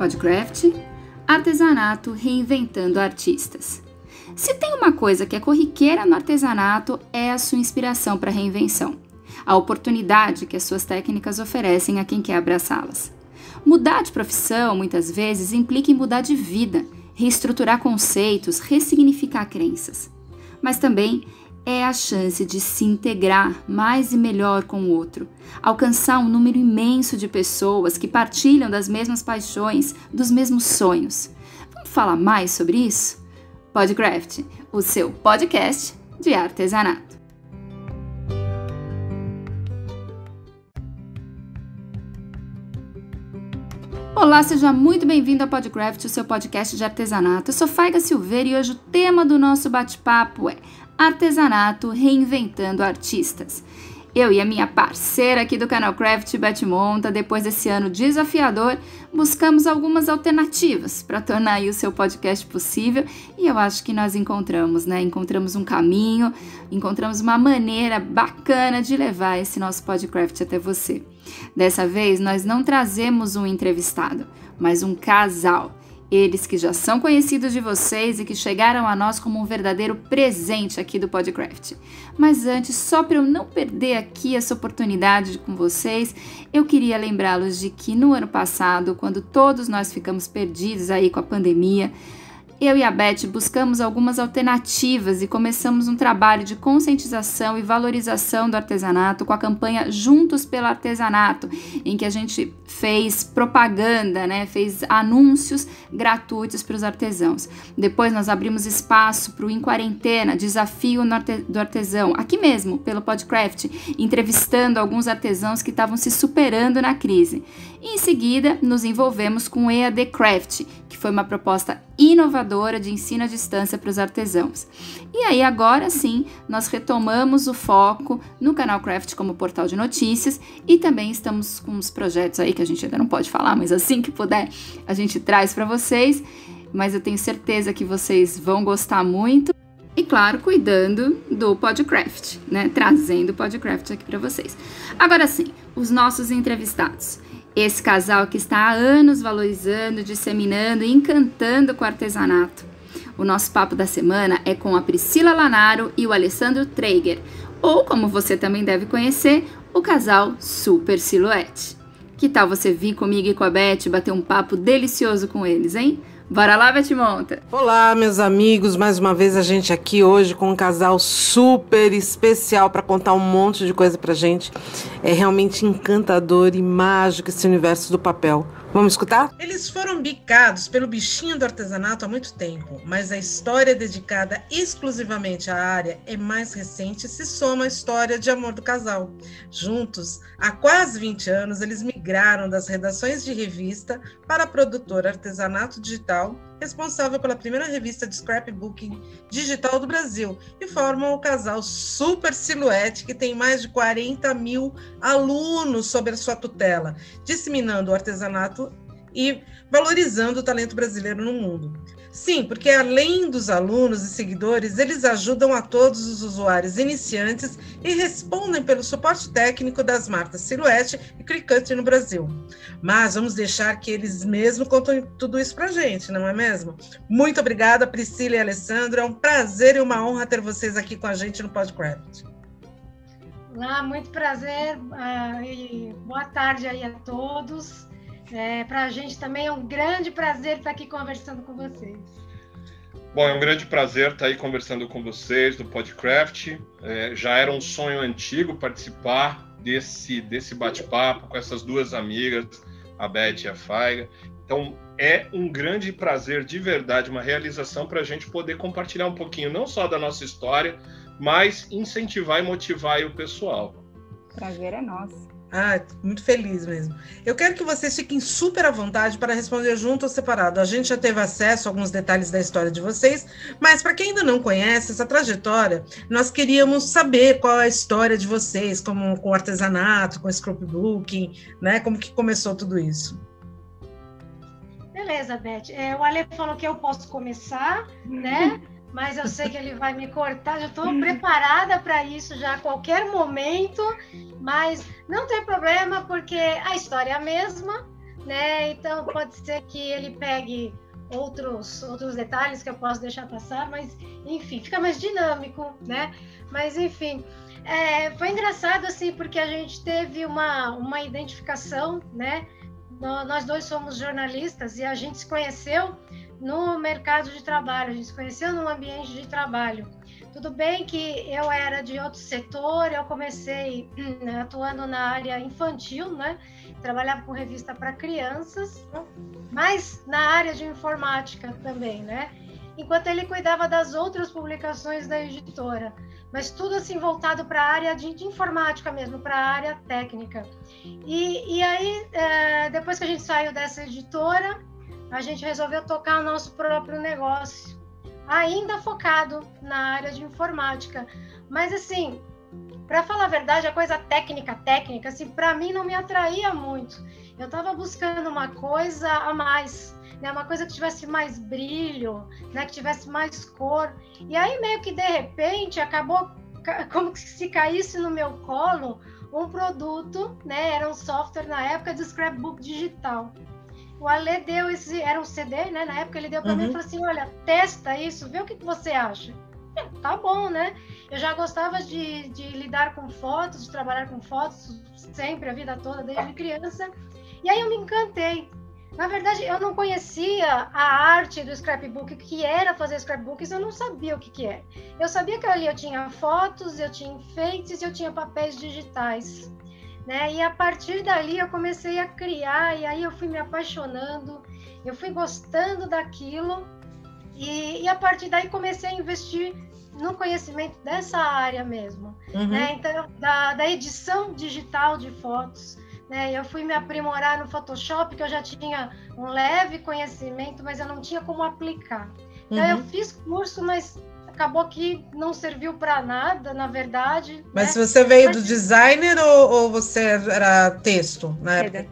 Podcraft, artesanato reinventando artistas. Se tem uma coisa que é corriqueira no artesanato, é a sua inspiração para reinvenção, a oportunidade que as suas técnicas oferecem a quem quer abraçá-las. Mudar de profissão, muitas vezes, implica em mudar de vida, reestruturar conceitos, ressignificar crenças. Mas também é a chance de se integrar mais e melhor com o outro, alcançar um número imenso de pessoas que partilham das mesmas paixões, dos mesmos sonhos. Vamos falar mais sobre isso? Podcraft, o seu podcast de artesanato. Olá, seja muito bem-vindo ao Podcraft, o seu podcast de artesanato. Eu sou Faiga Silveira e hoje o tema do nosso bate-papo é Artesanato reinventando artistas. Eu e a minha parceira aqui do canal Craft Beth Monta, depois desse ano desafiador, buscamos algumas alternativas para tornar aí o seu podcast possível e eu acho que nós encontramos, né? Encontramos um caminho, encontramos uma maneira bacana de levar esse nosso Podcraft até você. Dessa vez, nós não trazemos um entrevistado, mas um casal. Eles que já são conhecidos de vocês e que chegaram a nós como um verdadeiro presente aqui do Podcraft. Mas antes, só para eu não perder aqui essa oportunidade com vocês, eu queria lembrá-los de que no ano passado, quando todos nós ficamos perdidos aí com a pandemia, eu e a Beth buscamos algumas alternativas e começamos um trabalho de conscientização e valorização do artesanato com a campanha Juntos pelo Artesanato, em que a gente fez propaganda, né? Fez anúncios gratuitos para os artesãos. Depois nós abrimos espaço para o Em Quarentena, Desafio do Artesão, aqui mesmo, pelo Podcraft, entrevistando alguns artesãos que estavam se superando na crise. E em seguida, nos envolvemos com o EAD Craft, que foi uma proposta inovadora de ensino à distância para os artesãos. E aí agora sim, nós retomamos o foco no canal Craft como portal de notícias e também estamos com uns projetos aí que a gente ainda não pode falar, mas assim que puder a gente traz para vocês, mas eu tenho certeza que vocês vão gostar muito. E claro, cuidando do Podcraft, né? Trazendo o Podcraft aqui para vocês. Agora sim, os nossos entrevistados. Esse casal que está há anos valorizando, disseminando e encantando com o artesanato. O nosso papo da semana é com a Priscila Lanaro e o Alessandro Traeger, ou como você também deve conhecer, o casal Super Silhouette. Que tal você vir comigo e com a Beth bater um papo delicioso com eles, hein? Bora lá, Beth Monta! Olá, meus amigos, mais uma vez a gente aqui hoje com um casal super especial para contar um monte de coisa pra gente. É realmente encantador e mágico esse universo do papel. Vamos escutar? Eles foram bicados pelo bichinho do artesanato há muito tempo, mas a história dedicada exclusivamente à área é mais recente e se soma à história de amor do casal. Juntos, há quase 20 anos, eles migraram das redações de revista para a produtora Artesanato Digital, responsável pela primeira revista de scrapbooking digital do Brasil, e formam o casal Super Silhouette, que tem mais de 40 mil alunos sob a sua tutela, disseminando o artesanato e valorizando o talento brasileiro no mundo. Sim, porque além dos alunos e seguidores, eles ajudam a todos os usuários iniciantes e respondem pelo suporte técnico das marcas Silhouette e Cricut no Brasil. Mas vamos deixar que eles mesmos contem tudo isso pra gente, não é mesmo? Muito obrigada, Priscila e Alessandro. É um prazer e uma honra ter vocês aqui com a gente no Podcraft. Olá, muito prazer e boa tarde aí a todos. Para a gente também é um grande prazer estar aqui conversando com vocês. Bom, é um grande prazer estar aí conversando com vocês do Podcraft. Já era um sonho antigo participar desse bate-papo com essas duas amigas, a Beth e a Faiga. Então, é um grande prazer, de verdade, uma realização para a gente poder compartilhar um pouquinho, não só da nossa história, mas incentivar e motivar aí o pessoal. Prazer é nosso. Muito feliz mesmo. Eu quero que vocês fiquem super à vontade para responder junto ou separado. A gente já teve acesso a alguns detalhes da história de vocês, mas para quem ainda não conhece essa trajetória, nós queríamos saber qual é a história de vocês, como com o artesanato, com o scrapbooking, né? Como que começou tudo isso? Beleza, Beth. O Ale falou que eu posso começar, né? Mas eu sei que ele vai me cortar, já estou preparada para isso já a qualquer momento, mas não tem problema, porque a história é a mesma, né? Então pode ser que ele pegue outros detalhes que eu posso deixar passar, mas enfim, fica mais dinâmico, né? Mas enfim, foi engraçado assim, porque a gente teve uma identificação, né? Nós dois somos jornalistas e a gente se conheceu no mercado de trabalho, a gente se conheceu num ambiente de trabalho. Tudo bem que eu era de outro setor, eu comecei atuando na área infantil, né? Trabalhava com revista para crianças, mas na área de informática também, né? Enquanto ele cuidava das outras publicações da editora, mas tudo assim voltado para a área de informática mesmo, para a área técnica. E aí, depois que a gente saiu dessa editora, a gente resolveu tocar o nosso próprio negócio, ainda focado na área de informática. Mas assim, para falar a verdade, a coisa técnica, assim, para mim não me atraía muito. Eu estava buscando uma coisa a mais, né? Uma coisa que tivesse mais brilho, né? Que tivesse mais cor. E aí meio que de repente acabou como se caísse no meu colo um produto, né? Era um software na época de scrapbook digital. O Ale deu era um CD, né? Na época ele deu para mim e falou assim, olha, testa isso, vê o que você acha. Tá bom, né? Eu já gostava de lidar com fotos, de trabalhar com fotos sempre, a vida toda, desde criança. E aí eu me encantei. Na verdade, eu não conhecia a arte do scrapbook, o que era fazer scrapbooks, eu não sabia o que era. Eu sabia que ali eu tinha fotos, eu tinha enfeites, eu tinha papéis digitais. Né? E a partir dali eu comecei a criar, e aí eu fui me apaixonando, eu fui gostando daquilo, e a partir daí comecei a investir no conhecimento dessa área mesmo, né? Então, da edição digital de fotos, né? Eu fui me aprimorar no Photoshop, que eu já tinha um leve conhecimento, mas eu não tinha como aplicar. Então eu fiz curso, mas acabou que não serviu para nada, na verdade. Mas né? você veio do designer ou você era texto na época?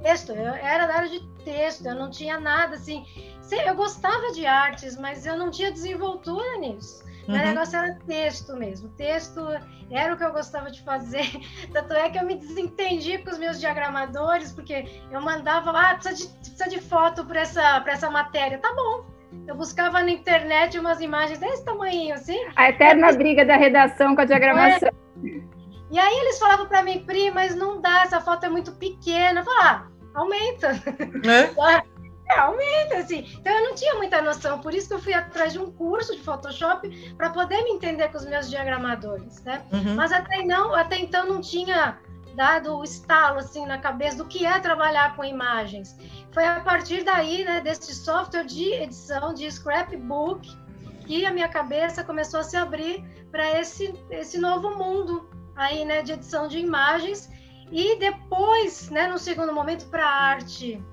Texto, eu era da área de texto, eu não tinha nada assim. Eu gostava de artes, mas eu não tinha desenvoltura nisso. Meu negócio era texto mesmo. Texto era o que eu gostava de fazer. Tanto é que eu me desentendi com os meus diagramadores, porque eu mandava, precisa de foto para essa matéria. Tá bom. Eu buscava na internet umas imagens desse tamanho, assim. A eterna briga da redação com a diagramação. E aí eles falavam para mim, Pri, mas não dá, essa foto é muito pequena. Eu falava, aumenta. Aumenta, assim. Então eu não tinha muita noção, por isso que eu fui atrás de um curso de Photoshop para poder me entender com os meus diagramadores, né? Mas até então não tinha dado o estalo assim na cabeça do que é trabalhar com imagens. Foi a partir daí, né, desse software de edição de scrapbook que a minha cabeça começou a se abrir para esse novo mundo aí, né, de edição de imagens, e depois, né, no segundo momento, para arte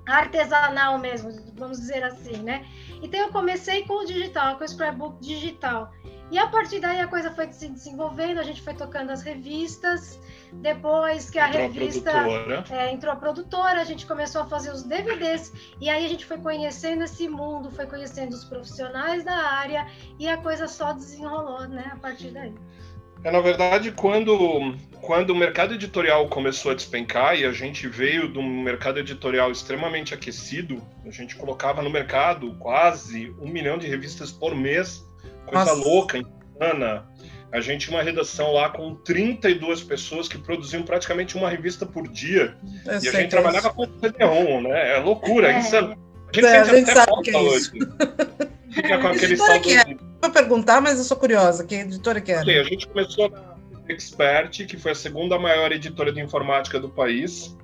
artesanal mesmo, vamos dizer assim, né? Então eu comecei com o digital, com o scrapbook digital. E a partir daí a coisa foi se desenvolvendo, a gente foi tocando as revistas, depois que a revista entrou a produtora, a gente começou a fazer os DVDs, e aí a gente foi conhecendo esse mundo, foi conhecendo os profissionais da área, e a coisa só desenrolou, né, a partir daí. Na verdade, quando o mercado editorial começou a despencar e a gente veio de um mercado editorial extremamente aquecido, a gente colocava no mercado quase 1 milhão de revistas por mês, coisa louca, insana. A gente tinha uma redação lá com 32 pessoas que produziam praticamente uma revista por dia. E a gente trabalhava com CD-ROM, né? É loucura, isso a gente sente até falta hoje. Fica com aquele saldo. Vou perguntar, mas eu sou curiosa. Que editora que era? A gente começou na Expert, que foi a segunda maior editora de informática do país.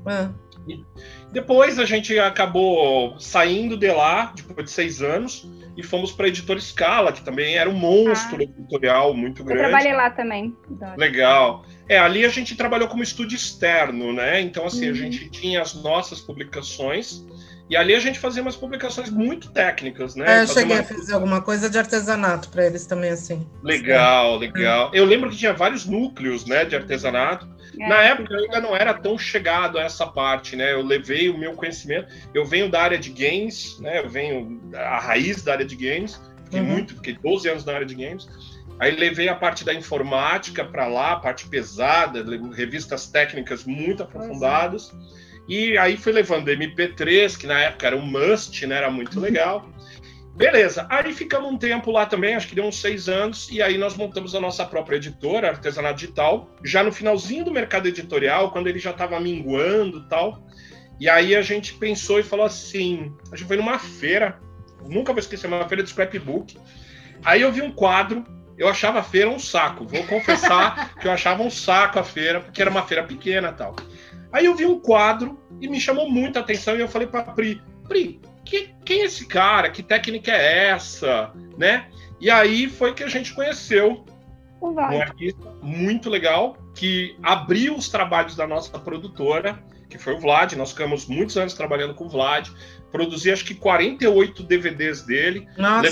E depois a gente acabou saindo de lá, depois de 6 anos, e fomos para a editora Scala, que também era um monstro editorial muito grande. Eu trabalhei lá também. Legal. Ali a gente trabalhou como estúdio externo, né? Então, assim, a gente tinha as nossas publicações, e ali a gente fazia umas publicações muito técnicas, né? Eu cheguei a fazer alguma coisa de artesanato para eles também, assim. Legal. Eu lembro que tinha vários núcleos, né, de artesanato. Na época eu ainda não era tão chegado a essa parte, né? Eu levei o meu conhecimento. Eu venho da área de games, né? Eu venho a raiz da área de games. Fiquei 12 anos na área de games. Aí levei a parte da informática para lá, a parte pesada, revistas técnicas muito aprofundadas. E aí fui levando MP3, que na época era um must, né? Era muito legal. Beleza, aí ficamos um tempo lá também, acho que deu uns 6 anos, e aí nós montamos a nossa própria editora, Artesanato Digital, já no finalzinho do mercado editorial, quando ele já estava minguando e tal. E aí a gente pensou e falou assim, a gente foi numa feira, nunca vou esquecer, uma feira de scrapbook. Aí eu vi um quadro, eu achava a feira um saco, vou confessar que eu achava um saco a feira, porque era uma feira pequena e tal. Aí eu vi um quadro e me chamou muita atenção, e eu falei para Pri, quem é esse cara? Que técnica é essa? Né? E aí foi que a gente conheceu um artista muito legal que abriu os trabalhos da nossa produtora, que foi o Vlad. Nós ficamos muitos anos trabalhando com o Vlad. Produzi acho que 48 DVDs dele. Nossa.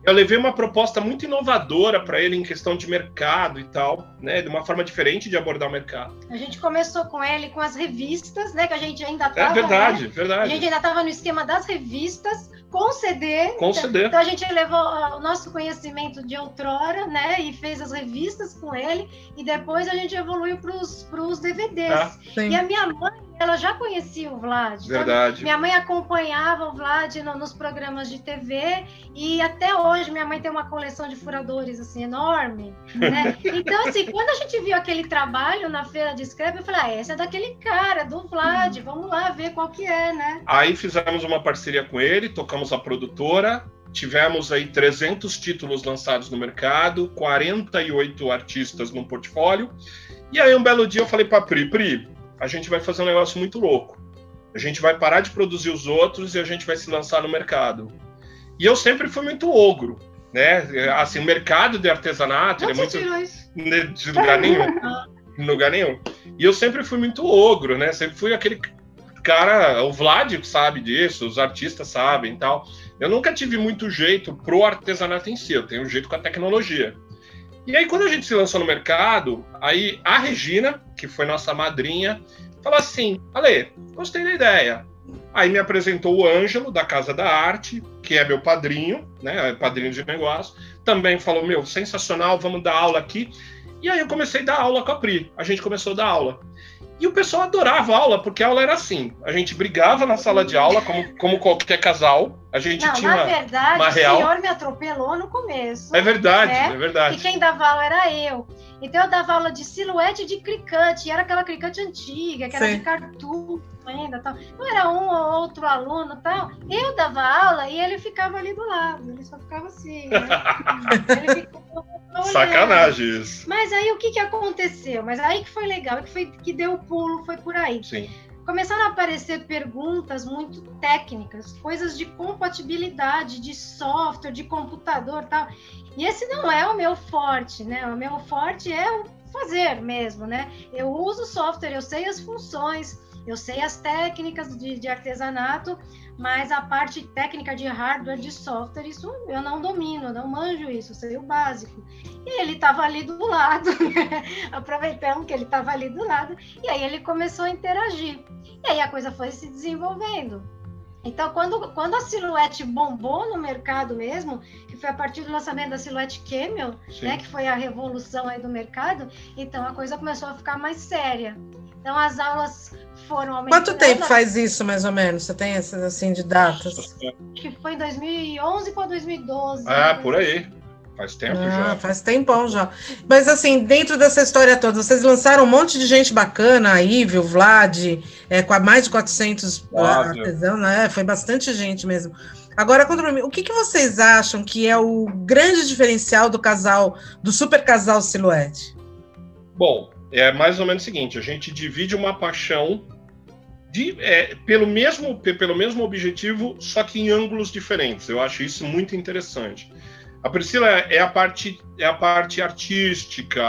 Eu levei uma proposta muito inovadora para ele em questão de mercado e tal, né? De uma forma diferente de abordar o mercado. A gente começou com ele com as revistas, né? Que a gente ainda estava. Verdade, né? verdade. A gente ainda estava no esquema das revistas, com CD. Com CD. Então a gente levou o nosso conhecimento de outrora, né? E fez as revistas com ele. E depois a gente evoluiu para os DVDs. E a minha mãe, ela já conhecia o Vlad. Verdade. Então, minha mãe acompanhava o Vlad nos programas de TV. E até hoje minha mãe tem uma coleção de furadores assim enorme, né? Então assim, quando a gente viu aquele trabalho na feira de scrap, eu falei, esse é daquele cara, do Vlad, vamos lá ver qual que é, né? Aí fizemos uma parceria com ele, tocamos a produtora, tivemos aí 300 títulos lançados no mercado, 48 artistas no portfólio, e aí um belo dia eu falei para Pri, a gente vai fazer um negócio muito louco, a gente vai parar de produzir os outros e a gente vai se lançar no mercado. E eu sempre fui muito ogro, né? Assim, o mercado de artesanato é muito... De lugar nenhum. Em lugar nenhum. E eu sempre fui muito ogro, né? Sempre fui aquele cara... O Vlad sabe disso, os artistas sabem e tal. Eu nunca tive muito jeito pro artesanato em si. Eu tenho jeito com a tecnologia. E aí, quando a gente se lançou no mercado, aí a Regina, que foi nossa madrinha, falou assim, Ale, gostei da ideia. Aí me apresentou o Ângelo, da Casa da Arte, que é meu padrinho, né, padrinho de negócio. Também falou, sensacional, vamos dar aula aqui. E aí eu comecei a dar aula com a Pri. A gente começou a dar aula. E o pessoal adorava a aula, porque a aula era assim. A gente brigava na sala de aula, como qualquer casal. A gente tinha na verdade, uma real... o senhor me atropelou no começo. É verdade, né? É verdade. E quem dava aula era eu. Então eu dava aula de silhuete de cricante. E era aquela cricante antiga, que era de cartoon ainda. Tal. Não era um ou outro aluno tal. Eu dava aula e ele ficava ali do lado. Ele só ficava assim, né? Ele ficava... Sacanagem isso. Mas aí o que aconteceu? Mas aí que foi legal, que deu o pulo, foi por aí. Sim. Começaram a aparecer perguntas muito técnicas, coisas de compatibilidade, de software, de computador e tal. E esse não é o meu forte, né? O meu forte é o fazer mesmo, né? Eu uso software, eu sei as funções, eu sei as técnicas de artesanato, mas a parte técnica de hardware, de software, isso eu não domino, eu não manjo isso, eu sei o básico. E ele estava ali do lado, né? Aproveitamos que ele estava ali do lado, e aí ele começou a interagir. E aí a coisa foi se desenvolvendo. Então, quando a silhuete bombou no mercado mesmo, que foi a partir do lançamento da silhuete Camel, né, que foi a revolução aí do mercado, então a coisa começou a ficar mais séria. Então, as aulas foram aumentando. Quanto tempo faz isso, mais ou menos? Você tem essas, assim, de datas? Acho que foi em 2011 para 2012. Ah, por aí. Faz tempo já. Faz tempão já. Mas, assim, dentro dessa história toda, vocês lançaram um monte de gente bacana, a Ivy, o Vlad, com mais de 400 artesãos, né? Foi bastante gente mesmo. Agora, conta pra mim, o que vocês acham que é o grande diferencial do casal, do super casal Silhouette? Bom, é mais ou menos o seguinte, a gente divide uma paixão pelo mesmo objetivo, só que em ângulos diferentes. Eu acho isso muito interessante. A Priscila é a parte artística,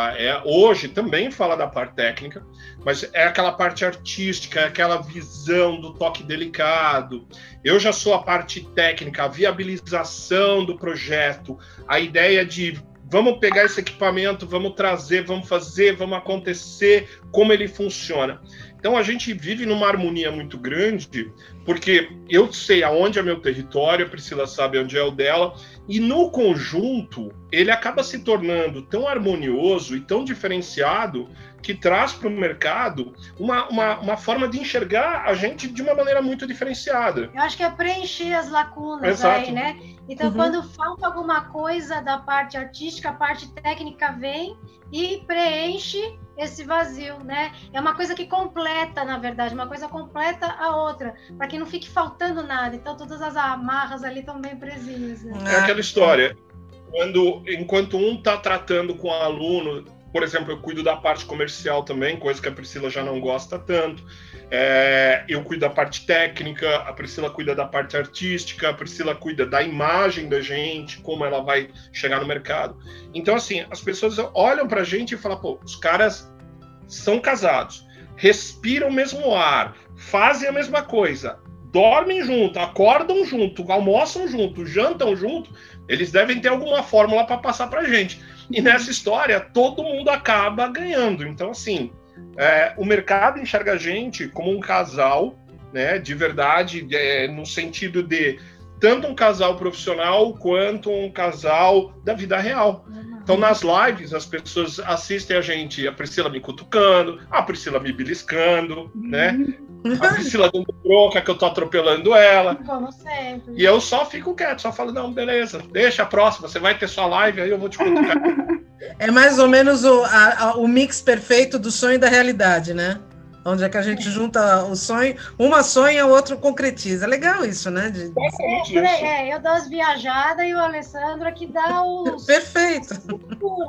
hoje também fala da parte técnica, mas é aquela parte artística, é aquela visão do toque delicado. Eu já sou a parte técnica, a viabilização do projeto, a ideia de vamos pegar esse equipamento, vamos trazer, vamos fazer, vamos acontecer, como ele funciona. Então a gente vive numa harmonia muito grande, porque eu sei aonde é meu território, a Priscila sabe onde é o dela, e no conjunto ele acaba se tornando tão harmonioso e tão diferenciado que traz para o mercado uma forma de enxergar a gente de uma maneira muito diferenciada. Eu acho que é preencher as lacunas. Exato. Aí, né? Então, quando falta alguma coisa da parte artística, a parte técnica vem e preenche esse vazio, né? É uma coisa que completa, na verdade, uma coisa completa a outra, para que não fique faltando nada. Então, todas as amarras ali estão bem presinhas, né? É aquela história, enquanto um está tratando com o aluno, por exemplo, eu cuido da parte comercial também, coisa que a Priscila já não gosta tanto. Eu cuido da parte técnica, a Priscila cuida da parte artística, a Priscila cuida da imagem da gente, como ela vai chegar no mercado. Então, assim, as pessoas olham pra gente e falam, pô, os caras são casados, respiram o mesmo ar, fazem a mesma coisa, dormem junto, acordam junto, almoçam junto, jantam junto, eles devem ter alguma fórmula para passar pra gente. E nessa história, todo mundo acaba ganhando. Então, assim, o mercado enxerga a gente como um casal, né, de verdade, no sentido de tanto um casal profissional quanto um casal da vida real. Então, nas lives, as pessoas assistem a gente, a Priscila me cutucando, a Priscila me beliscando, né? A Priscila dando bronca que eu tô atropelando ela. Como sempre. E eu só fico quieto, só falo, não, beleza, deixa a próxima, você vai ter sua live, aí eu vou te cutucar. É mais ou menos o mix perfeito do sonho e da realidade, né? Onde é que a gente junta o sonho, uma sonha, o outro concretiza. Legal isso, né? Eu dou as viajadas e o Alessandro aqui dá os... Perfeito.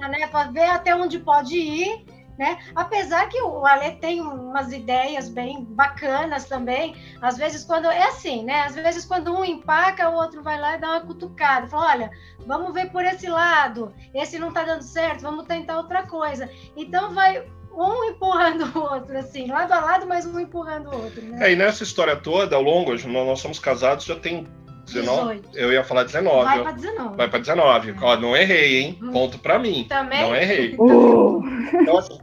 Né? Para ver até onde pode ir, né? Apesar que o Ale tem umas ideias bem bacanas também. Às vezes, quando... É assim, né? Às vezes, quando um empaca, o outro vai lá e dá uma cutucada. Fala, olha, vamos ver por esse lado. Esse não tá dando certo, vamos tentar outra coisa. Então, vai... um empurrando o outro, assim, lado a lado, mas um empurrando o outro, né? E nessa história toda, ao longo, nós somos casados, já tem 19. 18. Eu ia falar 19. Vai pra 19. Vai pra 19. Ó, não errei, hein? Ponto pra mim. Também? Não errei. Então, assim,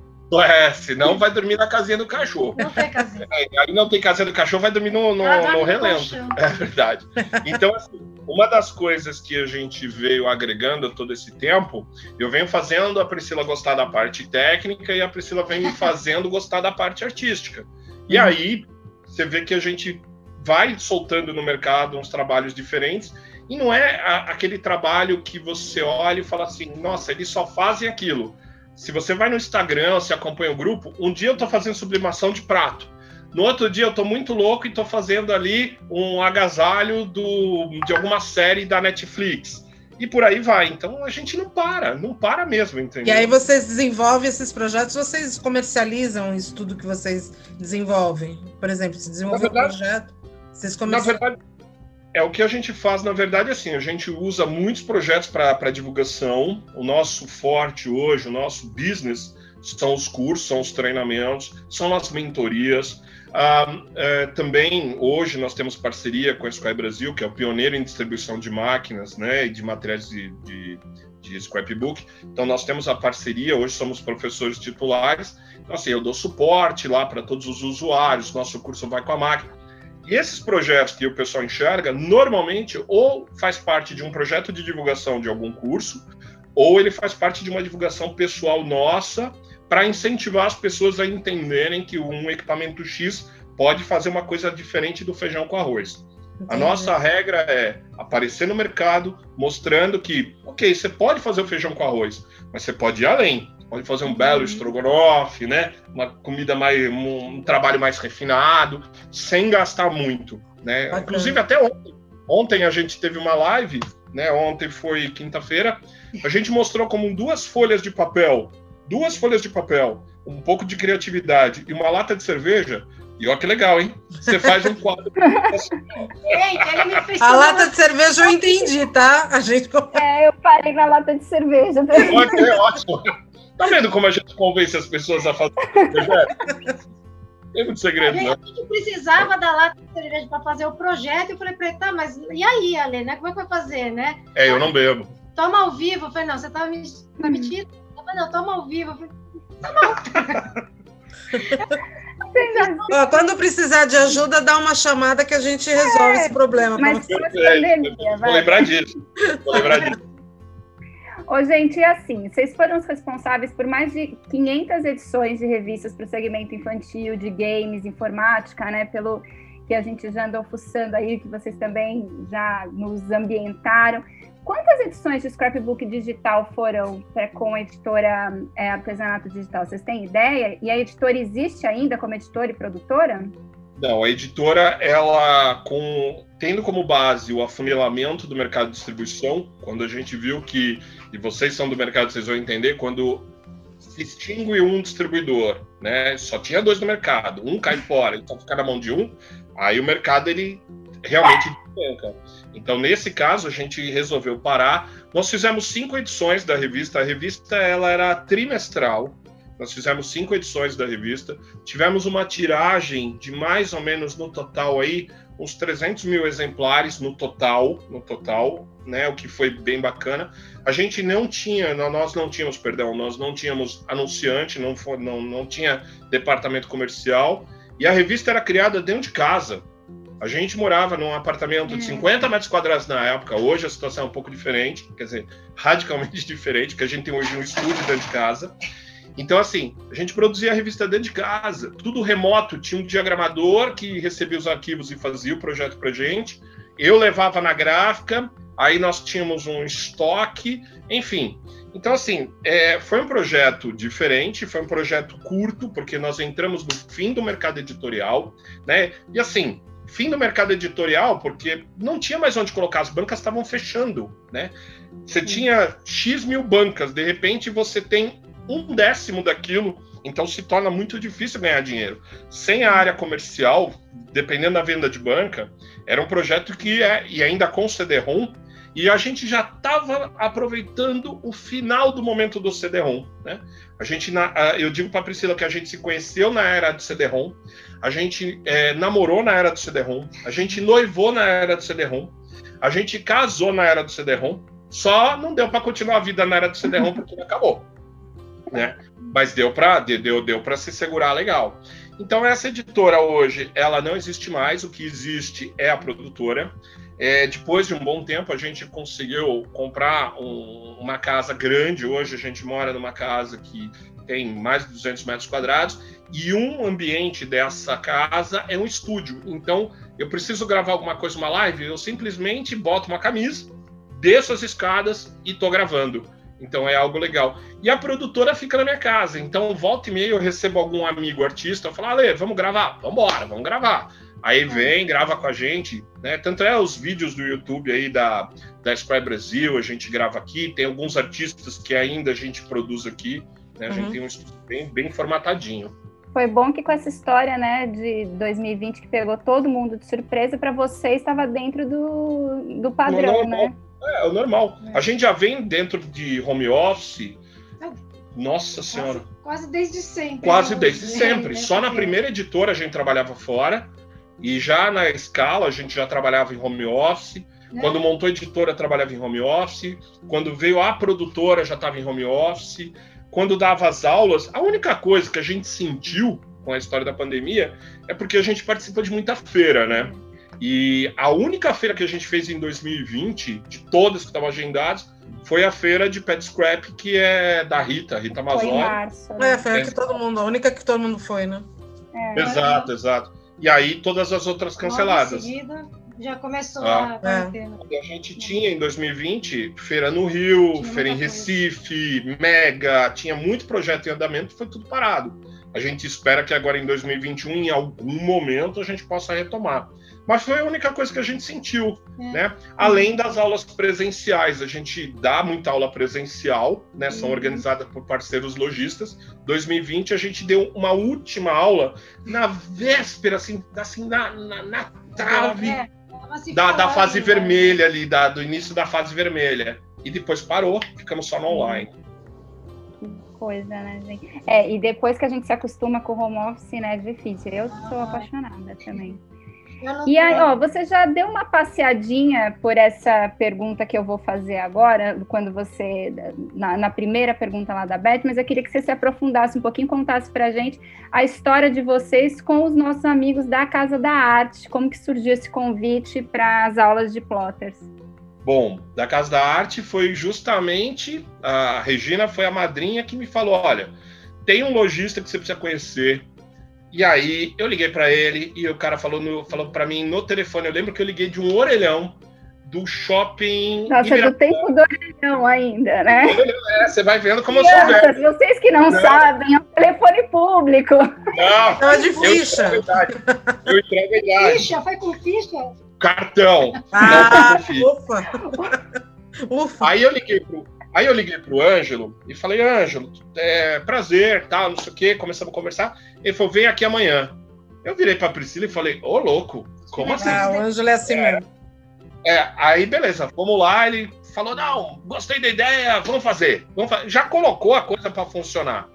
senão vai dormir na casinha do cachorro. Não tem casinha. Aí não tem casinha do cachorro, vai dormir no relento. É verdade. Então, assim, uma das coisas que a gente veio agregando todo esse tempo, eu venho fazendo a Priscila gostar da parte técnica e a Priscila vem me fazendo gostar da parte artística. E aí, você vê que a gente vai soltando no mercado uns trabalhos diferentes e não é aquele trabalho que você olha e fala assim, nossa, eles só fazem aquilo. Se você vai no Instagram, se acompanha o grupo, um dia eu tô fazendo sublimação de prato. No outro dia eu tô muito louco e tô fazendo ali um agasalho de alguma série da Netflix. E por aí vai. Então a gente não para mesmo, entendeu? E aí vocês desenvolvem esses projetos, vocês comercializam isso tudo que vocês desenvolvem? Por exemplo, se desenvolver um projeto, vocês comercializam... Na verdade, o que a gente faz, na verdade, assim, a gente usa muitos projetos para divulgação. O nosso forte hoje, o nosso business, são os cursos, são os treinamentos, são as mentorias. Também, hoje, nós temos parceria com a Scrap Brasil, que é o pioneiro em distribuição de máquinas, né, e de materiais de scrapbook. Então, nós temos a parceria, hoje somos professores titulares. Então, assim, eu dou suporte lá para todos os usuários, nosso curso vai com a máquina. E esses projetos que o pessoal enxerga, normalmente, ou faz parte de um projeto de divulgação de algum curso, ou ele faz parte de uma divulgação pessoal nossa, para incentivar as pessoas a entenderem que um equipamento X pode fazer uma coisa diferente do feijão com arroz. Entendi. A nossa regra é aparecer no mercado, mostrando que, ok, você pode fazer o feijão com arroz, mas você pode ir além. Pode fazer um belo estrogonofe, né? Uma comida um trabalho mais refinado, sem gastar muito, né? Bacana. Inclusive, até ontem a gente teve uma live, né? Ontem foi quinta-feira, a gente mostrou como 2 folhas de papel, um pouco de criatividade e uma lata de cerveja. E olha que legal, hein? Você faz um quadro. A lata de cerveja eu entendi, tá? A gente... eu parei na lata de cerveja. Ok, ótimo. Tá vendo como a gente convence as pessoas a fazer o projeto? Tem muito segredo, né? A gente precisava da lata de cerveja para fazer o projeto. E eu falei pra ele, tá, mas e aí, Ale, né? Como é que vai fazer, né? Eu não bebo. Toma ao vivo. Eu falei, não, você tá mentindo. Eu falei, não, toma ao vivo. Eu falei, tá bom. Quando precisar de ajuda, dá uma chamada que a gente resolve esse problema. Mas vou lembrar disso. Ô, gente, e assim, vocês foram os responsáveis por mais de 500 edições de revistas para o segmento infantil, de games, informática, né? Pelo que a gente já andou fuçando aí, que vocês também já nos ambientaram. Quantas edições de Scrapbook Digital foram com a editora Artesanato Digital? Vocês têm ideia? E a editora existe ainda como editora e produtora? Não, a editora, ela tendo como base o afunilamento do mercado de distribuição, quando a gente viu que, e vocês são do mercado, vocês vão entender, quando se extingue um distribuidor, né, só tinha 2 no mercado, um cai fora, então fica na mão de um, aí o mercado, ele realmente despenca. Então, nesse caso, a gente resolveu parar. Nós fizemos 5 edições da revista, a revista ela era trimestral. Nós fizemos 5 edições da revista, tivemos uma tiragem de mais ou menos no total aí, uns 300 mil exemplares no total, né, o que foi bem bacana. A gente nós não tínhamos anunciante, não tinha departamento comercial, e a revista era criada dentro de casa. A gente morava num apartamento de 50 metros quadrados na época, hoje a situação é um pouco diferente, quer dizer, radicalmente diferente, porque a gente tem hoje um estúdio dentro de casa. Então, assim, a gente produzia a revista dentro de casa, tudo remoto, tinha um diagramador que recebia os arquivos e fazia o projeto pra gente, eu levava na gráfica, aí nós tínhamos um estoque, enfim. Então, assim, foi um projeto diferente, foi um projeto curto, porque nós entramos no fim do mercado editorial, né? E, assim, fim do mercado editorial, porque não tinha mais onde colocar, as bancas estavam fechando, né? Você tinha X mil bancas, de repente você tem 1/10 daquilo, então se torna muito difícil ganhar dinheiro. Sem a área comercial, dependendo da venda de banca, era um projeto e ainda com CD-ROM, e a gente já estava aproveitando o final do momento do CD-ROM, né? Eu digo para a Priscila que a gente se conheceu na era do CD-ROM, a gente namorou na era do CD-ROM, a gente noivou na era do CD-ROM, a gente casou na era do CD-ROM, só não deu para continuar a vida na era do CD-ROM porque acabou, né? Mas deu para se segurar legal. Então essa editora hoje, ela não existe mais, o que existe é a produtora. Depois de um bom tempo a gente conseguiu comprar uma casa grande, hoje a gente mora numa casa que tem mais de 200 metros quadrados, e um ambiente dessa casa é um estúdio. Então eu preciso gravar alguma coisa, uma live, eu simplesmente boto uma camisa, desço as escadas e tô gravando. Então é algo legal. E a produtora fica na minha casa. Então, volta e meia, eu recebo algum amigo artista, eu falo, Ale, vamos gravar? Vamos gravar. Aí vem, grava com a gente, né? Tanto os vídeos do YouTube aí da Square Brasil, a gente grava aqui, tem alguns artistas que ainda a gente produz aqui, né? A gente tem um estúdio bem formatadinho. Foi bom que com essa história, né, de 2020, que pegou todo mundo de surpresa, para você estava dentro do padrão, né? É o normal. A gente já vem dentro de home office. Nossa Senhora. Quase desde sempre. Quase desde sempre. Só na primeira editora a gente trabalhava fora. E já na escala a gente já trabalhava em home office. Quando montou a editora, trabalhava em home office. Quando veio a produtora, já estava em home office. Quando dava as aulas, a única coisa que a gente sentiu com a história da pandemia é porque a gente participa de muita feira, né? E a única feira que a gente fez em 2020, de todas que estavam agendadas, foi a feira de Pet Scrap, que é da Rita Amazônia. Foi em março, né? Foi a única que todo mundo foi, né? Exato. E aí todas as outras canceladas. Logo em seguida, já começou a quarentena. A gente tinha em 2020 feira no Rio, feira em Recife, Mega, tinha muito projeto em andamento, foi tudo parado. A gente espera que agora em 2021, em algum momento, a gente possa retomar. Mas foi a única coisa que a gente sentiu, né? Além das aulas presenciais, a gente dá muita aula presencial, né? São organizadas por parceiros lojistas. 2020 a gente deu uma última aula na véspera, assim na trave da fase vermelha ali, do início da fase vermelha. E depois parou, ficamos só no online. Coisa, né, gente? E depois que a gente se acostuma com o home office, né, é difícil. Eu sou apaixonada também. E aí, você já deu uma passeadinha por essa pergunta que eu vou fazer agora, quando você, na primeira pergunta lá da Beth, mas eu queria que você se aprofundasse um pouquinho, contasse pra gente a história de vocês com os nossos amigos da Casa da Arte, como que surgiu esse convite para as aulas de plotters. Bom, da Casa da Arte foi justamente a Regina, foi a madrinha que me falou, olha, tem um lojista que você precisa conhecer. E aí eu liguei para ele e o cara falou para mim no telefone, eu lembro que eu liguei de um orelhão do shopping... Nossa, do tempo do orelhão ainda, né? Você vai vendo como eu sou velho. Vocês que não sabem, é um telefone público. Não, Tava de ficha. Eu entrego a idade. Ficha? Foi com ficha? Cartão. Ah, não foi com ficha. Ufa. Aí eu liguei pro Ângelo e falei, Ângelo, prazer, tal, não sei o quê, começamos a conversar. Ele falou, vem aqui amanhã. Eu virei pra Priscila e falei, ô louco, como assim? O Ângelo é assim mesmo. Aí beleza, vamos lá, ele falou, não, gostei da ideia, vamos fazer. Já colocou a coisa para funcionar.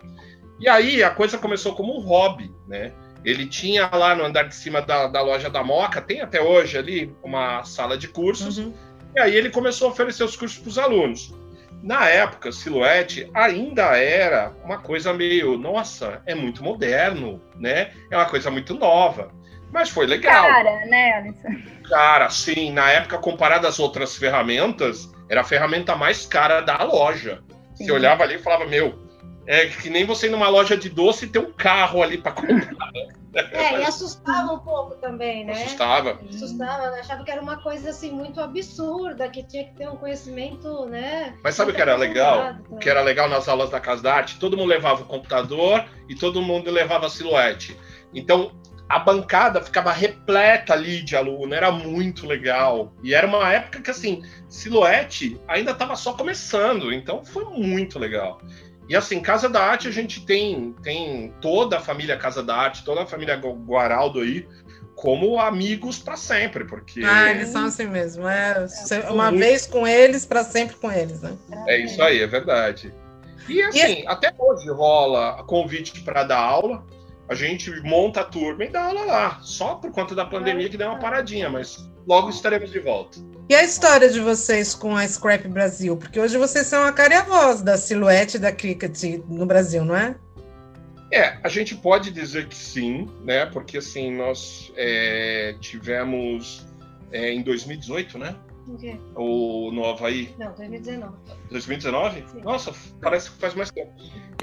E aí a coisa começou como um hobby, né? Ele tinha lá no andar de cima da loja da Moca, tem até hoje ali uma sala de cursos, e aí ele começou a oferecer os cursos para os alunos. Na época, Silhouette ainda era uma coisa meio, nossa, é muito moderno, né? É uma coisa muito nova. Mas foi legal. Cara, né, Alisson? Cara, sim, na época, comparado às outras ferramentas, era a ferramenta mais cara da loja. Sim. Você olhava ali e falava, meu, é que nem você ir numa loja de doce e ter um carro ali para comprar. E assustava um pouco também, né? Assustava, eu achava que era uma coisa assim muito absurda, que tinha que ter um conhecimento, né? Mas sabe o que era legal? O que era legal nas aulas da Casa da Arte? Todo mundo levava o computador e todo mundo levava a Silhouette. Então, a bancada ficava repleta ali de aluno, era muito legal. E era uma época que, assim, Silhouette ainda estava só começando, então foi muito legal. E, assim, Casa da Arte, a gente tem toda a família Casa da Arte, toda a família Guaraldo aí, como amigos para sempre, porque... eles são assim mesmo. Uma vez com eles, para sempre com eles, né? É isso aí, é verdade. E, assim, até hoje rola convite para dar aula. A gente monta a turma e dá aula lá. Só por conta da pandemia que deu uma paradinha, mas logo estaremos de volta. E a história de vocês com a Scrap Brasil? Porque hoje vocês são a cara e a voz da Silhouette e da Cricut no Brasil, não é? A gente pode dizer que sim, né? Porque, assim, nós tivemos em 2018, né? O quê? Ou no Havaí? Não, 2019. 2019? Sim. Nossa, parece que faz mais tempo.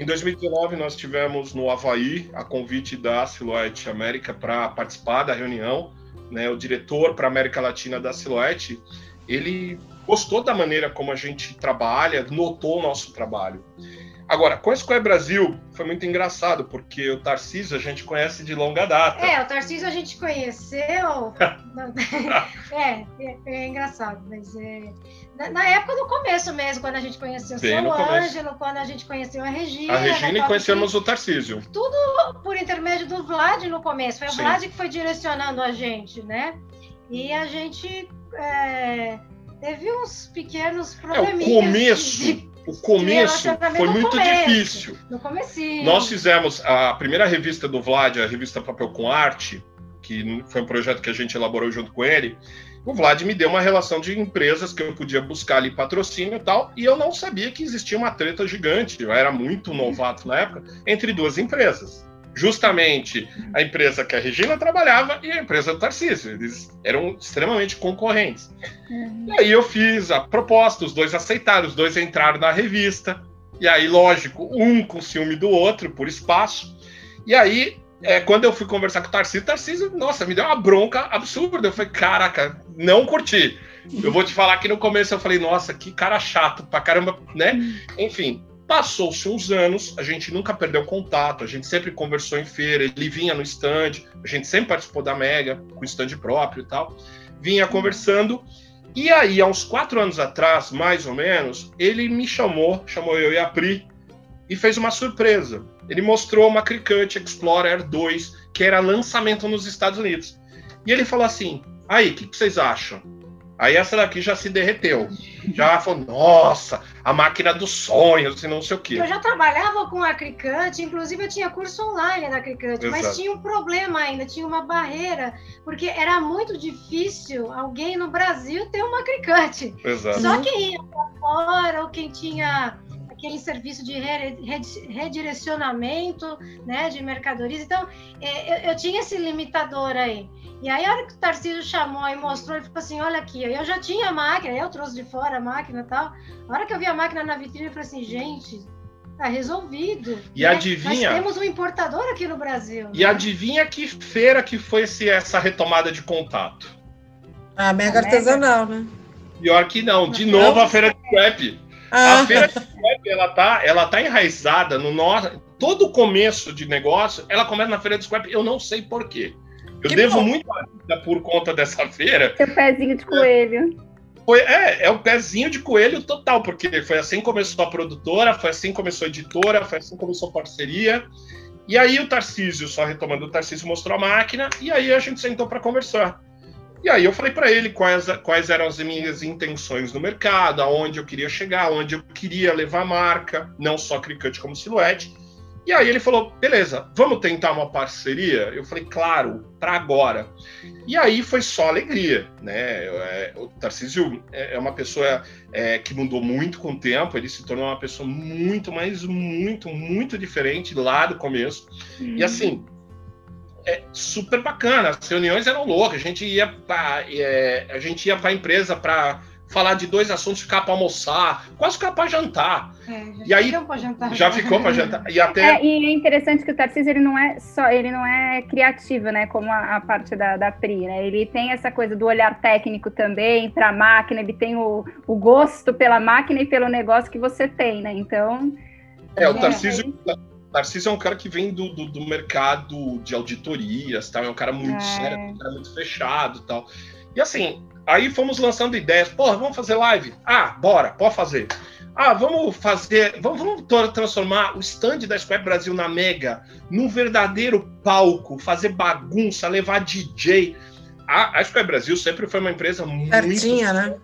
Em 2019, nós tivemos no Havaí a convite da Silhouette América para participar da reunião, né? O diretor para a América Latina da Silhouette, ele gostou da maneira como a gente trabalha, notou o nosso trabalho. Agora, com a Scrap Brasil, foi muito engraçado, porque o Tarcísio a gente conhece de longa data. O Tarcísio a gente conheceu... é engraçado, mas na época do começo mesmo, quando a gente conheceu o Ângelo, quando a gente conheceu a Regina... E conhecemos o Tarcísio. Tudo por intermédio do Vlad no começo. Foi o Vlad que foi direcionando a gente, né? E a gente teve uns pequenos probleminhas. O começo foi muito difícil. No comecinho. Nós fizemos a primeira revista do Vlad, a revista Papel com Arte, que foi um projeto que a gente elaborou junto com ele. O Vlad me deu uma relação de empresas que eu podia buscar ali patrocínio e tal, e eu não sabia que existia uma treta gigante, eu era muito novato na época, entre duas empresas. Justamente a empresa que a Regina trabalhava e a empresa do Tarcísio. Eles eram extremamente concorrentes. E aí eu fiz a proposta, os dois aceitaram, os dois entraram na revista. E aí, lógico, um com ciúme do outro, por espaço. E aí, quando eu fui conversar com o Tarcísio, nossa, me deu uma bronca absurda. Eu falei, caraca, não curti. Eu vou te falar que no começo eu falei, nossa, que cara chato pra caramba, né? Enfim... Passou-se uns anos, a gente nunca perdeu contato, a gente sempre conversou em feira, ele vinha no stand, a gente sempre participou da Mega, com stand próprio e tal, vinha conversando, e aí, há uns 4 anos atrás, mais ou menos, ele me chamou eu e a Pri, e fez uma surpresa. Ele mostrou uma Cricut Explorer 2, que era lançamento nos Estados Unidos. E ele falou assim, aí, o que vocês acham? Aí essa daqui já se derreteu. Já falou, nossa, a máquina dos sonhos, e não sei o quê. Eu já trabalhava com a Cricut, inclusive eu tinha curso online da Cricut, mas tinha um problema ainda, tinha uma barreira, porque era muito difícil alguém no Brasil ter uma Cricut. Exato. Só quem ia para fora, ou quem tinha aquele serviço de redirecionamento, né, de mercadorias. Então, eu tinha esse limitador aí. E aí, a hora que o Tarcísio chamou e mostrou, ele falou assim, olha aqui, eu já tinha a máquina, eu trouxe de fora a máquina e tal. A hora que eu vi a máquina na vitrine, eu falei assim, gente, tá resolvido. E né? adivinha? Nós temos um importador aqui no Brasil. E adivinha que feira que foi essa retomada de contato? A Mega Artesanal, né? Pior que não. De novo, a feira de scrap. A feira de scrap, ela tá enraizada no nosso... Todo começo de negócio, ela começa na feira de scrap. Eu não sei por quê. Eu devo muito a vida por conta dessa feira. Seu pezinho de coelho. É o pezinho de coelho total, porque foi assim que começou a produtora, foi assim que começou a editora, foi assim que começou a parceria. E aí o Tarcísio, só retomando, o Tarcísio mostrou a máquina, e aí a gente sentou para conversar. E aí eu falei para ele quais eram as minhas intenções no mercado, aonde eu queria chegar, aonde eu queria levar a marca, não só Cricut como Silhouette. E aí ele falou, beleza, vamos tentar uma parceria? Eu falei, claro, para agora. E aí foi só alegria, né? O Tarcísio é uma pessoa que mudou muito com o tempo, ele se tornou uma pessoa muito, mas muito diferente lá do começo. E assim, super bacana, as reuniões eram loucas, a gente ia para a empresa para falar de 2 assuntos, ficar para almoçar, quase ficar para jantar. E aí já ficou para jantar. E é interessante que o Tarcísio ele não é criativo, né? Como a parte da Pri, né? Ele tem essa coisa do olhar técnico também para a máquina, ele tem o gosto pela máquina e pelo negócio que você tem, né? Então. O Tarcísio é um cara que vem do mercado de auditorias, tal, é um cara muito sério, um cara muito fechado e tal. E assim, aí fomos lançando ideias. Porra, vamos fazer live? Bora, pode fazer. Vamos transformar o stand da Scrap Brasil na Mega num verdadeiro palco, fazer bagunça, levar DJ. A Scrap Brasil sempre foi uma empresa muito... Quietinha, né?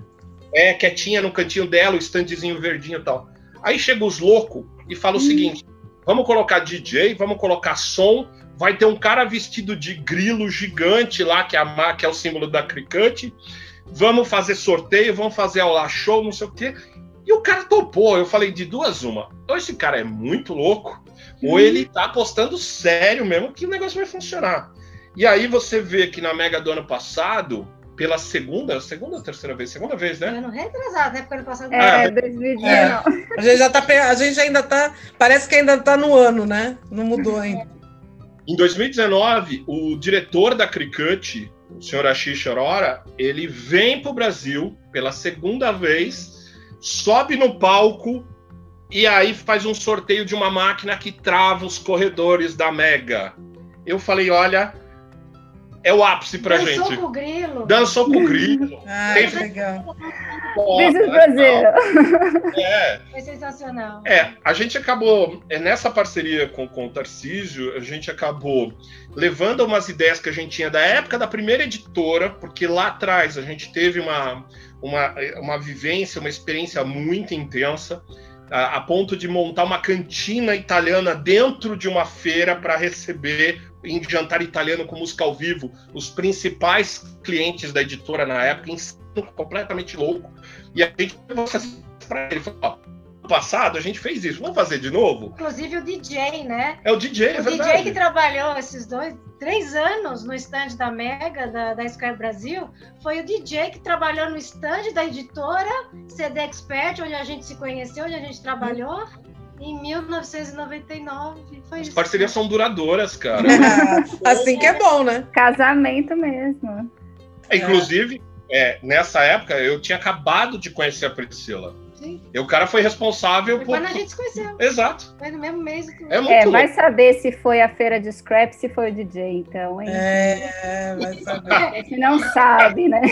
Quietinha no cantinho dela, o standzinho verdinho e tal. Aí chega os loucos e fala o seguinte, vamos colocar DJ, vamos colocar som, vai ter um cara vestido de grilo gigante lá, que é o símbolo da Cricut, vamos fazer sorteio, vamos fazer aula show, não sei o quê. E o cara topou. Eu falei, de duas uma. Ou esse cara é muito louco, ou ele tá apostando sério mesmo que o negócio vai funcionar. E aí você vê que na Mega do ano passado, pela segunda ou terceira vez? Segunda vez, né? Ano retrasado, né? Porque ano passado... 2019. A gente ainda tá... Parece que ainda tá no ano, né? Não mudou ainda. Em 2019, o diretor da Cricut, o senhor Ashish Arora, ele vem pro Brasil pela segunda vez, sobe no palco e aí faz um sorteio de uma máquina que trava os corredores da Mega. Eu falei, olha, é o ápice pra gente. Dançou com o grilo. Dançou com o grilo. Que legal. Foi sensacional. A gente acabou, nessa parceria com o Tarcísio, a gente acabou levando umas ideias que a gente tinha da época da primeira editora, porque lá atrás a gente teve uma vivência, uma experiência muito intensa, a ponto de montar uma cantina italiana dentro de uma feira para receber em jantar italiano com música ao vivo os principais clientes da editora na época, completamente louco. E a gente para ele falou, no passado a gente fez isso, vamos fazer de novo? Inclusive o DJ, né? É o DJ, é verdade. O DJ que trabalhou esses 3 anos no stand da Mega, da Scrap Brasil, foi o DJ que trabalhou no stand da editora CD Expert, onde a gente se conheceu, onde a gente trabalhou, em 1999. Foi isso. As parcerias são duradouras, cara. Assim que é bom, né? Casamento mesmo. Inclusive, nessa época, eu tinha acabado de conhecer a Priscila. Sim. E o cara foi responsável por... Quando a gente se conheceu. Exato. Foi no mesmo mês. Vai saber se foi a feira de scrap, se foi o DJ, então. Hein? Vai saber. A gente não sabe, né?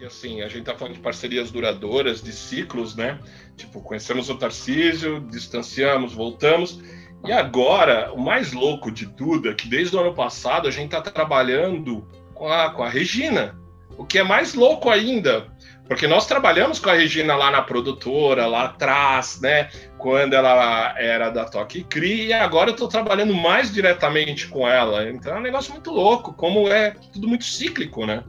E assim, a gente tá falando de parcerias duradouras, de ciclos, né? Tipo, conhecemos o Tarcísio, distanciamos, voltamos. E agora, o mais louco de tudo é que desde o ano passado a gente tá trabalhando com a Regina. O que é mais louco ainda, porque nós trabalhamos com a Regina lá na produtora, lá atrás, né? Quando ela era da Toque Cri, e agora eu estou trabalhando mais diretamente com ela. Então é um negócio muito louco, como é tudo muito cíclico, né?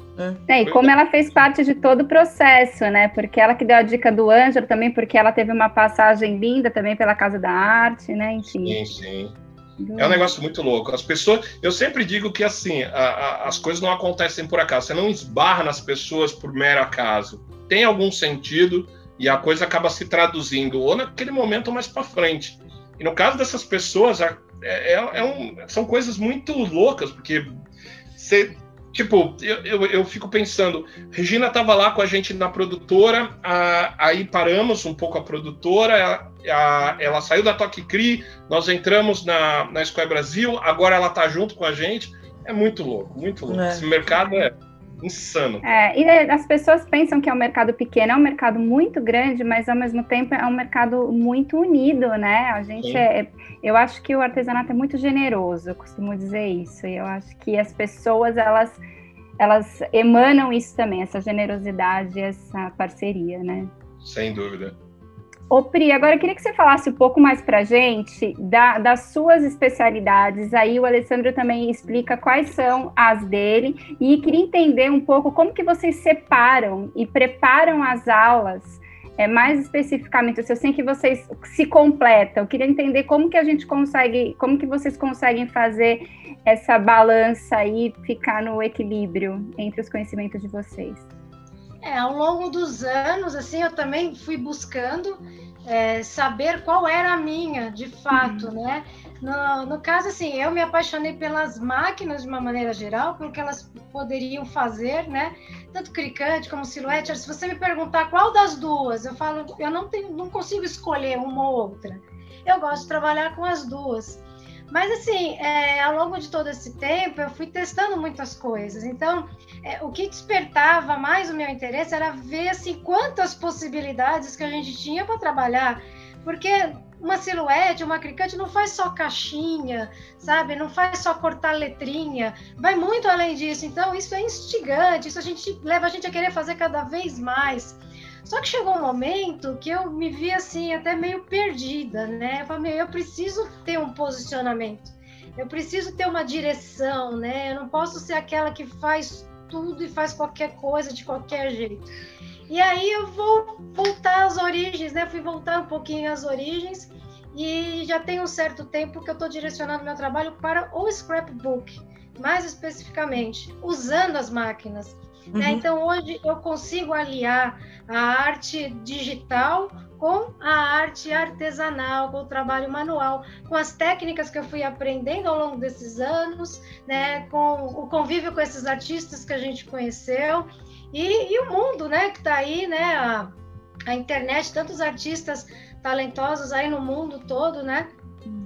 E como ela fez parte de todo o processo, né? Porque ela que deu a dica do Ângelo também, porque ela teve uma passagem linda também pela Casa da Arte, né? Enfim. Sim. É um negócio muito louco. As pessoas, eu sempre digo que assim, as coisas não acontecem por acaso. Você não esbarra nas pessoas por mero acaso. Tem algum sentido e a coisa acaba se traduzindo ou naquele momento ou mais para frente. E no caso dessas pessoas, são coisas muito loucas, porque você, tipo, eu fico pensando, Regina estava lá com a gente na produtora, aí paramos um pouco a produtora, ela saiu da Toque Cri, nós entramos na Square Brasil, agora ela está junto com a gente. É muito louco, muito louco. Esse mercado é insano. E as pessoas pensam que é um mercado pequeno, é um mercado muito grande, mas ao mesmo tempo é um mercado muito unido, né? A gente eu acho que o artesanato é muito generoso, eu costumo dizer isso, e eu acho que as pessoas, elas emanam isso também, essa generosidade, essa parceria, né? Sem dúvida. Ô Pri, agora eu queria que você falasse um pouco mais pra gente das suas especialidades. Aí o Alessandro também explica quais são as dele, e queria entender um pouco como que vocês separam e preparam as aulas, mais especificamente. Eu sei que vocês se completam, eu queria entender como que vocês conseguem fazer essa balança aí, ficar no equilíbrio entre os conhecimentos de vocês. Ao longo dos anos, assim, eu também fui buscando saber qual era a minha, de fato, né? No caso, assim, eu me apaixonei pelas máquinas de uma maneira geral, pelo que elas poderiam fazer, né? Tanto cricante como silhuete. Se você me perguntar qual das duas, eu falo, eu não consigo escolher uma ou outra. Eu gosto de trabalhar com as duas. Mas, assim, ao longo de todo esse tempo, eu fui testando muitas coisas. Então, o que despertava mais o meu interesse era ver, assim, quantas possibilidades que a gente tinha para trabalhar. Porque uma silhuete, uma cricante não faz só caixinha, sabe? Não faz só cortar letrinha. Vai muito além disso. Então, isso é instigante. Isso leva a gente a querer fazer cada vez mais. Só que chegou um momento que eu me vi assim, até meio perdida, né? Eu falei, eu preciso ter um posicionamento, eu preciso ter uma direção, né? Eu não posso ser aquela que faz tudo e faz qualquer coisa de qualquer jeito. E aí eu vou voltar às origens, né? Fui voltar um pouquinho às origens e já tem um certo tempo que eu estou direcionando meu trabalho para o scrapbook, mais especificamente, usando as máquinas. Né? Então, hoje eu consigo aliar a arte digital com a arte artesanal, com o trabalho manual, com as técnicas que eu fui aprendendo ao longo desses anos, né? Com o convívio com esses artistas que a gente conheceu e o mundo, né? Que está aí, né? A internet, tantos artistas talentosos aí no mundo todo, né?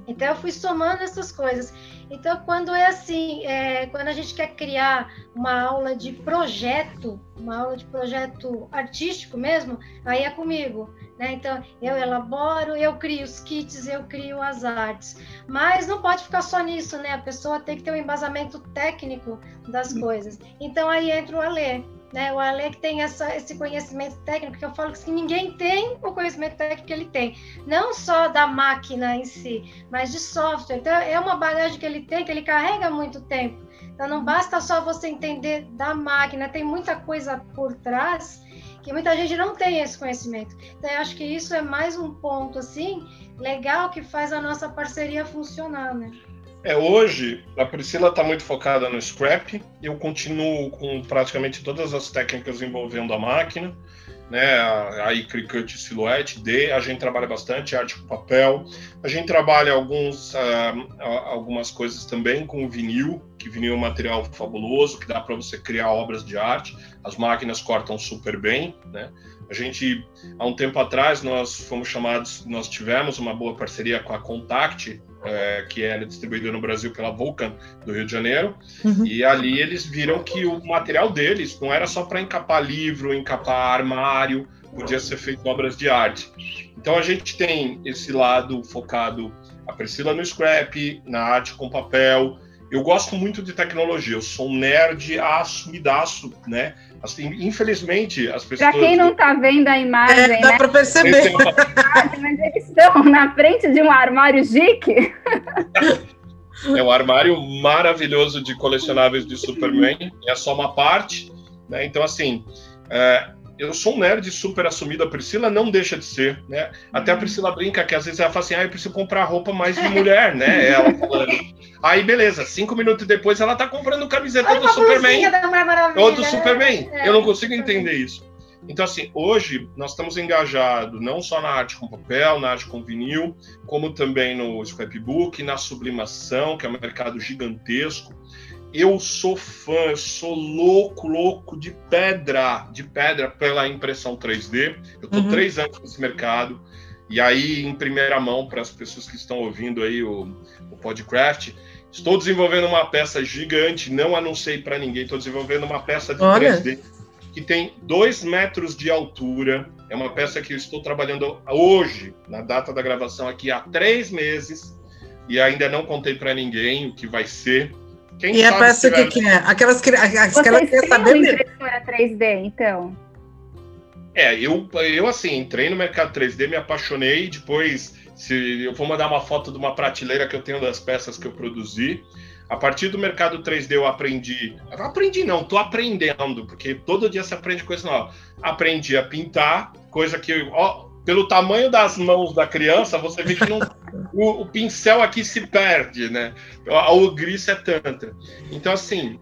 Então, eu fui somando essas coisas. Então, quando é assim, quando a gente quer criar uma aula de projeto artístico mesmo, aí é comigo, né? Então, eu elaboro, eu crio os kits, eu crio as artes. Mas não pode ficar só nisso, né? A pessoa tem que ter um embasamento técnico das coisas. Então, aí entra o Alê. Né, o Ale que tem esse conhecimento técnico, que eu falo que ninguém tem o conhecimento técnico que ele tem, não só da máquina em si, mas de software. Então, é uma bagagem que ele tem, que ele carrega há muito tempo. Então, não basta só você entender da máquina, tem muita coisa por trás que muita gente não tem esse conhecimento. Então, eu acho que isso é mais um ponto, assim, legal que faz a nossa parceria funcionar, né? Hoje, a Priscila está muito focada no scrap, eu continuo com praticamente todas as técnicas envolvendo a máquina, né? Aí cricante, silhuete, a gente trabalha bastante arte com papel, a gente trabalha algumas coisas também com vinil, que vinil é um material fabuloso, que dá para você criar obras de arte, as máquinas cortam super bem, né? A gente, há um tempo atrás, nós tivemos uma boa parceria com a Contact, que é distribuída no Brasil pela Vulcan, do Rio de Janeiro, e ali eles viram que o material deles não era só para encapar livro, encapar armário, podia ser feito obras de arte. Então a gente tem esse lado focado, a Priscila no scrap, na arte com papel. Eu gosto muito de tecnologia, eu sou um nerd assumidaço, né? Assim, infelizmente, as pessoas... Para quem não está vendo a imagem, dá para perceber. Mas eles estão na frente de um armário chique. É um armário maravilhoso de colecionáveis de Superman, é só uma parte, né? Então, assim, eu sou um nerd super assumido, a Priscila não deixa de ser, né? Até a Priscila brinca que às vezes ela fala assim, eu preciso comprar roupa mais de mulher, né? Ela falando. Aí, beleza, 5 minutos depois ela tá comprando camiseta do Superman. Ou do Superman. Eu não consigo entender isso. Então, assim, hoje nós estamos engajados não só na arte com papel, na arte com vinil, como também no scrapbook, na sublimação, que é um mercado gigantesco. Eu sou fã, eu sou louco de pedra pela impressão 3D. Eu estou 3 anos nesse mercado. E aí, em primeira mão, para as pessoas que estão ouvindo aí o Podcraft, estou desenvolvendo uma peça gigante, não anunciei para ninguém, estou desenvolvendo uma peça de 3D que tem 2 metros de altura. É uma peça que eu estou trabalhando hoje, na data da gravação aqui, há 3 meses, e ainda não contei para ninguém o que vai ser. Quem e a peça o que é? Aquelas que ela quer saber mesmo. Impressora 3D, então? Eu assim, entrei no mercado 3D, me apaixonei, depois eu vou mandar uma foto de uma prateleira que eu tenho das peças que eu produzi. A partir do mercado 3D eu aprendi não, tô aprendendo, porque todo dia você aprende coisa nova. Aprendi a pintar, coisa que, pelo tamanho das mãos da criança, você vê que o pincel aqui se perde, né? A ogrice é tanta. Então, assim,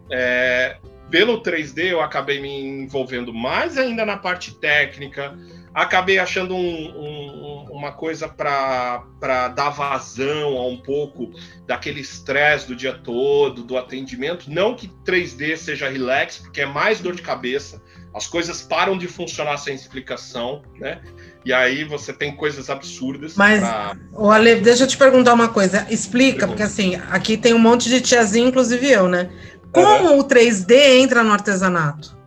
pelo 3D eu acabei me envolvendo mais ainda na parte técnica, acabei achando uma coisa para dar vazão a um pouco daquele estresse do dia todo, do atendimento. Não que 3D seja relax, porque é mais dor de cabeça, as coisas param de funcionar sem explicação, né? E aí você tem coisas absurdas. Mas, Ale, deixa eu te perguntar uma coisa. Explica, porque assim, aqui tem um monte de tiazinha, inclusive eu, né? Como o 3D entra no artesanato?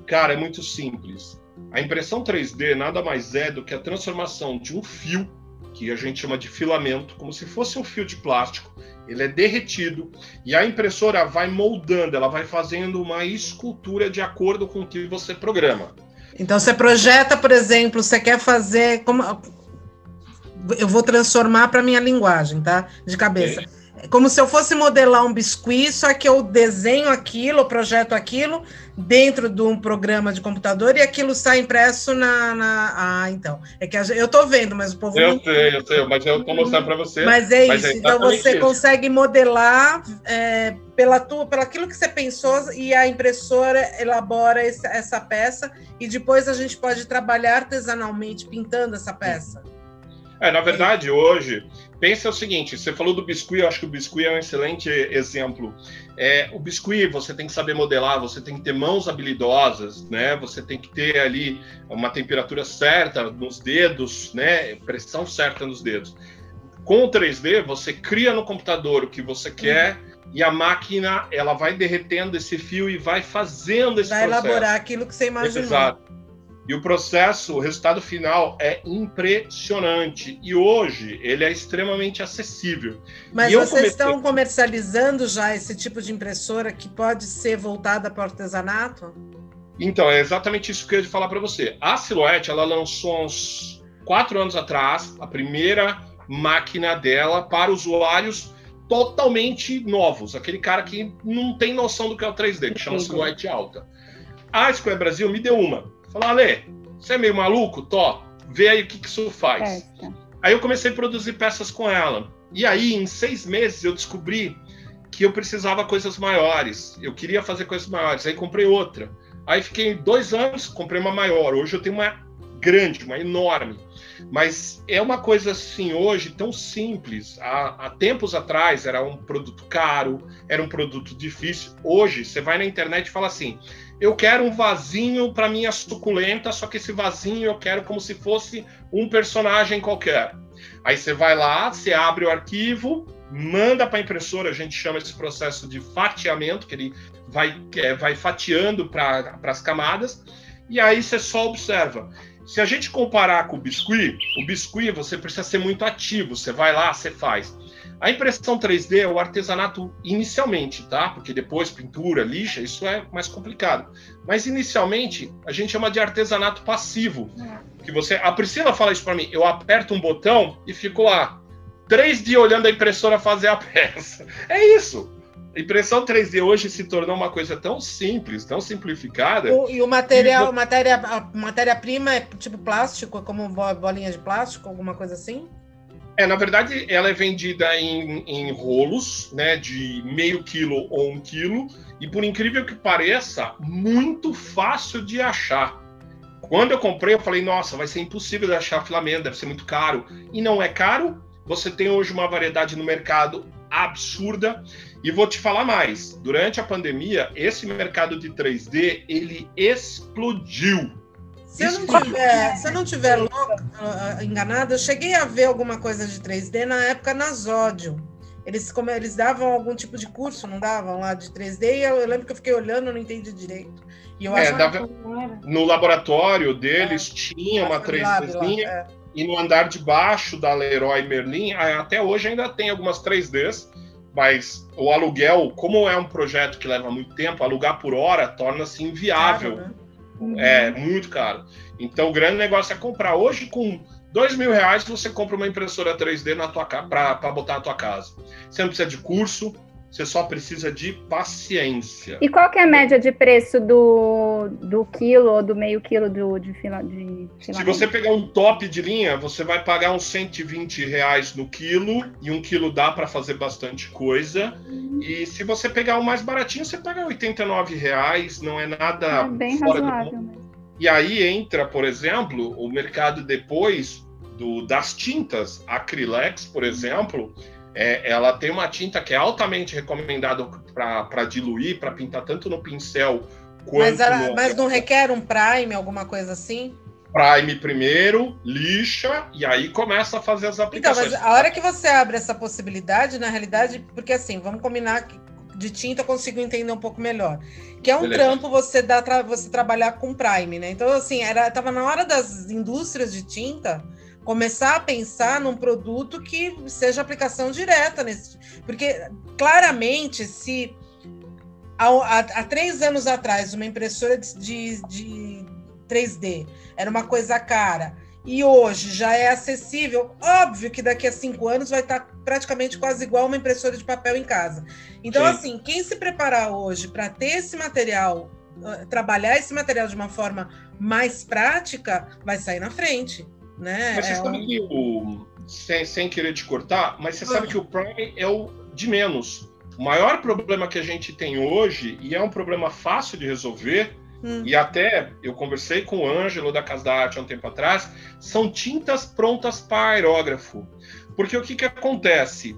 Cara, é muito simples. A impressão 3D nada mais é do que a transformação de um fio, que a gente chama de filamento, como se fosse um fio de plástico. Ele é derretido e a impressora vai moldando, ela vai fazendo uma escultura de acordo com o que você programa. Então, você projeta, por exemplo, você quer fazer... Eu vou transformar para minha linguagem, tá? De cabeça. Como se eu fosse modelar um biscuit, só que eu desenho aquilo, eu projeto aquilo dentro de um programa de computador e aquilo sai impresso então. É que eu tô vendo, mas o povo eu sei, mas eu tô mostrando para você. Mas é isso, então você consegue modelar pelo aquilo que você pensou e a impressora elabora essa peça e depois a gente pode trabalhar artesanalmente pintando essa peça. Na verdade, hoje, pensa o seguinte, você falou do biscuit, eu acho que o biscuit é um excelente exemplo. O biscuit, você tem que saber modelar, você tem que ter mãos habilidosas, né? Você tem que ter ali uma temperatura certa nos dedos, né? Pressão certa nos dedos. Com o 3D, você cria no computador o que você quer e a máquina, ela vai derretendo esse fio e vai fazendo esse processo. Vai elaborar aquilo que você imaginou. Exato. E o processo, o resultado final é impressionante. E hoje ele é extremamente acessível. Mas vocês estão comercializando já esse tipo de impressora que pode ser voltada para o artesanato? Então, é exatamente isso que eu ia falar para você. A Silhouette, ela lançou uns 4 anos atrás a primeira máquina dela para usuários totalmente novos. Aquele cara que não tem noção do que é o 3D, que chama Silhouette Alta. A Square Brasil me deu uma. Falou, Ale, você é meio maluco? Vê aí o que isso faz. Aí eu comecei a produzir peças com ela. E aí, em 6 meses, eu descobri que eu precisava coisas maiores. Eu queria fazer coisas maiores. Aí comprei outra. Aí fiquei 2 anos, comprei uma maior. Hoje eu tenho uma grande, uma enorme. Mas é uma coisa assim, hoje, tão simples. Há tempos atrás era um produto caro, era um produto difícil. Hoje, você vai na internet e fala assim, eu quero um vasinho para minha suculenta, só que esse vasinho eu quero como se fosse um personagem qualquer. Aí você vai lá, você abre o arquivo, manda para a impressora, a gente chama esse processo de fatiamento, que ele vai fatiando para as camadas, e aí você só observa. Se a gente comparar com o biscuit você precisa ser muito ativo, você vai lá, você faz. A impressão 3D é o artesanato inicialmente, tá? Porque depois pintura, lixa, isso é mais complicado. Mas inicialmente, a gente chama de artesanato passivo. Que a Priscila fala isso para mim, eu aperto um botão e fico lá 3 dias olhando a impressora fazer a peça. É isso. A impressão 3D hoje se tornou uma coisa tão simples, tão simplificada. E o material, a matéria-prima é tipo plástico, como bolinha de plástico, alguma coisa assim? Na verdade, ela é vendida em rolos, né, de meio quilo ou 1 quilo, e por incrível que pareça, muito fácil de achar. Quando eu comprei, eu falei, nossa, vai ser impossível de achar filamento, deve ser muito caro. E não é caro, você tem hoje uma variedade no mercado absurda. E vou te falar mais, durante a pandemia, esse mercado de 3D, ele explodiu. Se eu não tiver enganado, eu cheguei a ver alguma coisa de 3D na época na Zódio. Eles davam algum tipo de curso, não davam lá de 3D, e eu lembro que eu fiquei olhando, não entendi direito. E eu acho no laboratório deles tinha uma 3Dzinha, e no andar de baixo da Leroy Merlin, até hoje ainda tem algumas 3Ds, mas o aluguel, como é um projeto que leva muito tempo, alugar por hora torna-se inviável. Caro, né? É muito caro. Então o grande negócio é comprar. Hoje, com R$2.000, você compra uma impressora 3D para botar na tua casa. Você não precisa de curso, você só precisa de paciência. E qual que é a média de preço do quilo ou do meio quilo de filamento? Se você pegar um top de linha, você vai pagar uns R$120 no quilo, e 1 quilo dá para fazer bastante coisa. E se você pegar o mais baratinho, você paga R$89, não é nada bem fora razoável, do mundo. E aí entra, por exemplo, o mercado depois das tintas. A Acrylex, por exemplo, ela tem uma tinta que é altamente recomendada para diluir, para pintar tanto no pincel quanto mas não requer um prime, alguma coisa assim? Prime primeiro, lixa, e aí começa a fazer as aplicações. Então, mas a hora que você abre essa possibilidade, na realidade, porque assim, vamos combinar que de tinta eu consigo entender um pouco melhor. Que é um trampo você trabalhar com prime, né? Então, assim, tava na hora das indústrias de tinta começar a pensar num produto que seja aplicação direta nesse. Porque, claramente, se há 3 anos atrás uma impressora de 3D era uma coisa cara e hoje já é acessível, óbvio que daqui a 5 anos vai estar praticamente quase igual uma impressora de papel em casa. Então, assim, quem se preparar hoje para ter esse material, trabalhar esse material de uma forma mais prática, vai sair na frente. Né? Mas você sabe que sem querer te cortar, mas você sabe que o Prime é o de menos. O maior problema que a gente tem hoje, e é um problema fácil de resolver, e até eu conversei com o Ângelo da Casa da Arte há um tempo atrás, são tintas prontas para aerógrafo. Porque o que acontece?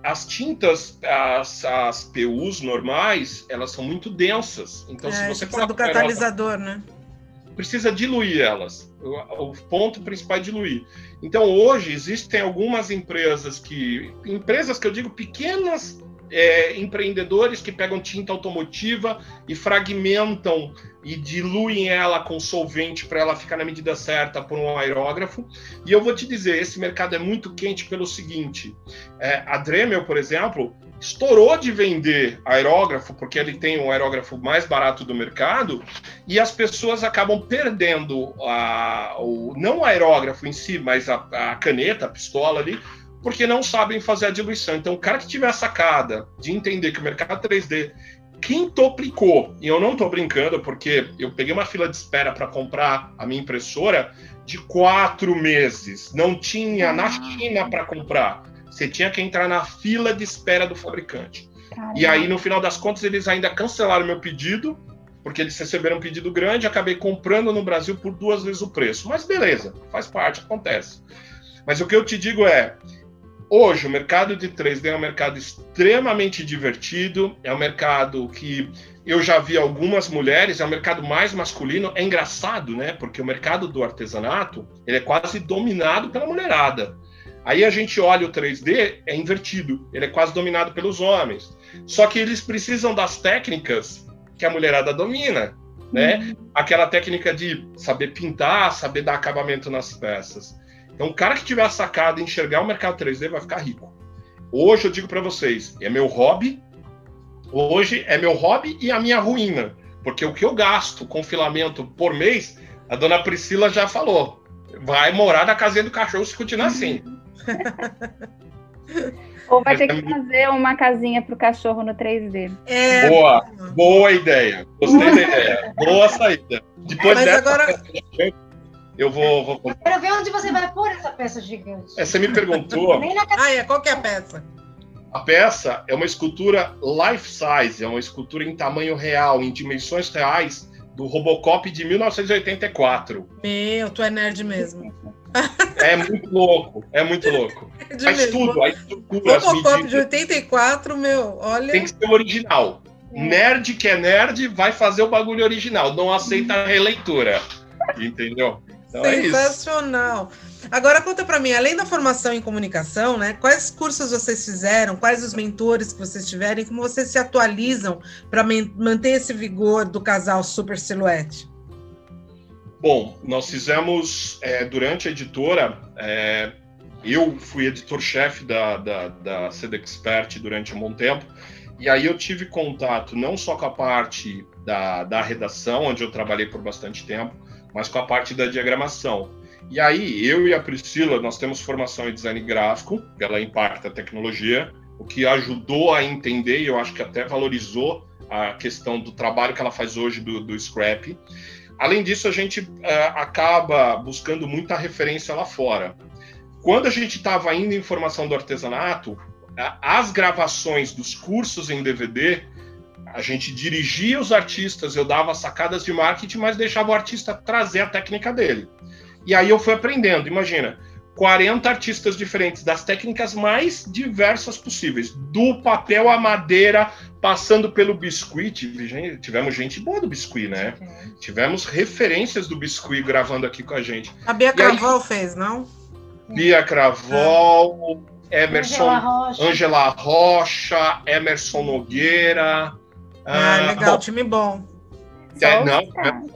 As tintas, as PUs normais, elas são muito densas. Então, se você precisa do catalisador, né? Precisa diluir elas. O ponto principal é diluir. Então, hoje, existem algumas empresas que eu digo pequenas empreendedores que pegam tinta automotiva e fragmentam e diluem ela com solvente para ela ficar na medida certa por um aerógrafo. E eu vou te dizer, esse mercado é muito quente pelo seguinte, a Dremel, por exemplo, estourou de vender aerógrafo, porque ele tem um aerógrafo mais barato do mercado, e as pessoas acabam perdendo não o aerógrafo em si, mas a caneta, a pistola ali, porque não sabem fazer a diluição. Então, o cara que tiver a sacada de entender que o mercado 3D quintuplicou, e eu não estou brincando, porque eu peguei uma fila de espera para comprar a minha impressora de 4 meses. Não tinha na China para comprar. Você tinha que entrar na fila de espera do fabricante. Caramba. E aí, no final das contas, eles ainda cancelaram meu pedido, porque eles receberam um pedido grande, acabei comprando no Brasil por 2 vezes o preço. Mas beleza, faz parte, acontece. Mas o que eu te digo hoje, o mercado de 3D é um mercado extremamente divertido, é um mercado que eu já vi algumas mulheres, é um mercado mais masculino. É engraçado, né? Porque o mercado do artesanato, ele é quase dominado pela mulherada. Aí a gente olha o 3D, é invertido, ele é quase dominado pelos homens. Só que eles precisam das técnicas que a mulherada domina, né? Aquela técnica de saber pintar, saber dar acabamento nas peças. Então, o cara que tiver a sacada e enxergar o mercado 3D vai ficar rico. Hoje eu digo para vocês, é meu hobby. Hoje é meu hobby e a minha ruína. Porque o que eu gasto com filamento por mês, a dona Priscila já falou, vai morar na casinha do cachorro se continuar assim. Ou vai ter que fazer uma casinha pro cachorro no 3D. Boa ideia. Gostei da ideia. Boa saída. Depois Mas dessa agora... eu vou... Eu quero ver onde você vai pôr essa peça gigante. Você me perguntou... Qual que é a peça? A peça é uma escultura life size, é uma escultura em tamanho real, em dimensões reais, do Robocop de 1984. Meu, tu é nerd mesmo. É muito louco, é muito louco. Mas tudo, a estrutura, as Robocop medidas... de 84, meu, olha... Tem que ser original. Nerd que é nerd vai fazer o bagulho original, não aceita a releitura. Entendeu? Então sensacional. É isso. Agora conta para mim, além da formação em comunicação, né? Quais cursos vocês fizeram? Quais os mentores que vocês tiverem? Como vocês se atualizam para manter esse vigor do casal Super Silhouette? Bom, nós fizemos durante a editora. Eu fui editor-chefe da Cedexpert durante um bom tempo. E aí eu tive contato não só com a parte da redação, onde eu trabalhei por bastante tempo, mas com a parte da diagramação. E aí, eu e a Priscila, nós temos formação em design gráfico, pela Impacta Tecnologia, o que ajudou a entender, e eu acho que até valorizou a questão do trabalho que ela faz hoje do Scrap. Além disso, a gente acaba buscando muita referência lá fora. Quando a gente estava indo em formação do artesanato, as gravações dos cursos em DVD, a gente dirigia os artistas, eu dava sacadas de marketing, mas deixava o artista trazer a técnica dele. E aí eu fui aprendendo, imagina, 40 artistas diferentes, das técnicas mais diversas possíveis, do papel à madeira, passando pelo biscuit. Tivemos gente boa do biscuit, né? Tivemos referências do biscuit gravando aqui com a gente. A Bia Cravol fez, não? Bia Cravol, Angela Rocha, Emerson Nogueira. Legal, time bom.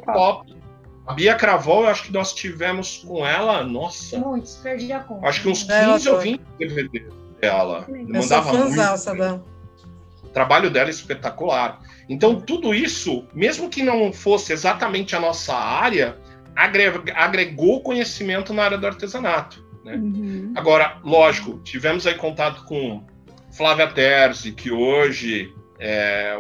Top. A Bia Cravol, eu acho que nós tivemos com ela, nossa... Muitos, perdi a conta. Acho que uns 15 ou 20 DVD dela. Eu sou fãzaça dela. O trabalho dela é espetacular. Então, tudo isso, mesmo que não fosse exatamente a nossa área, agregou conhecimento na área do artesanato. Né? Uhum. Agora, lógico, tivemos aí contato com Flávia Terzi, que hoje...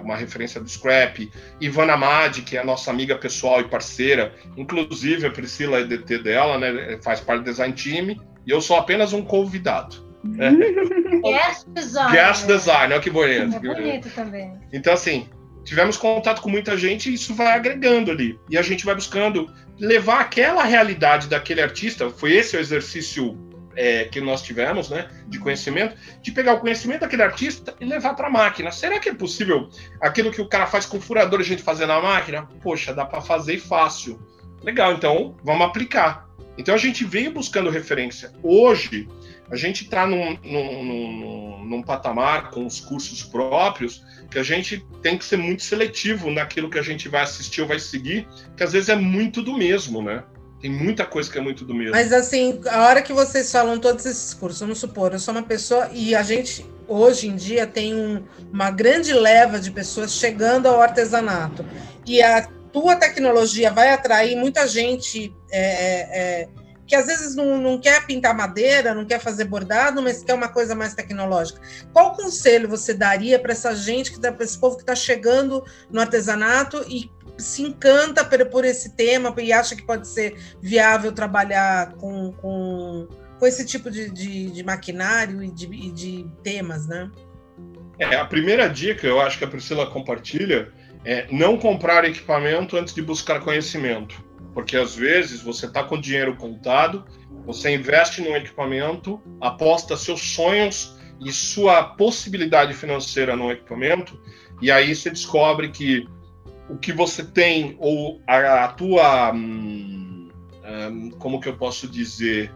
uma referência do Scrap, Ivana Madi, que é nossa amiga pessoal e parceira, inclusive a Priscila, a EDT dela, né, faz parte do design team, e eu sou apenas um convidado. Guest design. Guest design, olha que bonito. É bonito também. Então, assim, tivemos contato com muita gente e isso vai agregando ali. E a gente vai buscando levar aquela realidade daquele artista, foi esse o exercício que nós tivemos, né, de conhecimento, de pegar o conhecimento daquele artista e levar para a máquina. Será que é possível aquilo que o cara faz com furador a gente fazer na máquina? Poxa, dá para fazer fácil. Legal, então vamos aplicar. Então a gente veio buscando referência. Hoje, a gente está num patamar com os cursos próprios que a gente tem que ser muito seletivo naquilo que a gente vai assistir ou vai seguir, que às vezes é muito do mesmo, né? Tem muita coisa que é muito do mesmo. Mas assim, a hora que vocês falam todos esses cursos, vamos supor, eu sou uma pessoa e a gente, hoje em dia, tem uma grande leva de pessoas chegando ao artesanato. E a tua tecnologia vai atrair muita gente que às vezes não quer pintar madeira, não quer fazer bordado, mas quer uma coisa mais tecnológica. Qual conselho você daria para essa gente, para esse povo que está chegando no artesanato e se encanta por esse tema e acha que pode ser viável trabalhar com esse tipo de maquinário e de temas, né? A primeira dica, eu acho que a Priscila compartilha, é não comprar equipamento antes de buscar conhecimento. Porque às vezes você está com dinheiro contado, você investe num equipamento, aposta seus sonhos e sua possibilidade financeira no equipamento, e aí você descobre que o que você tem, ou a tua, como que eu posso dizer,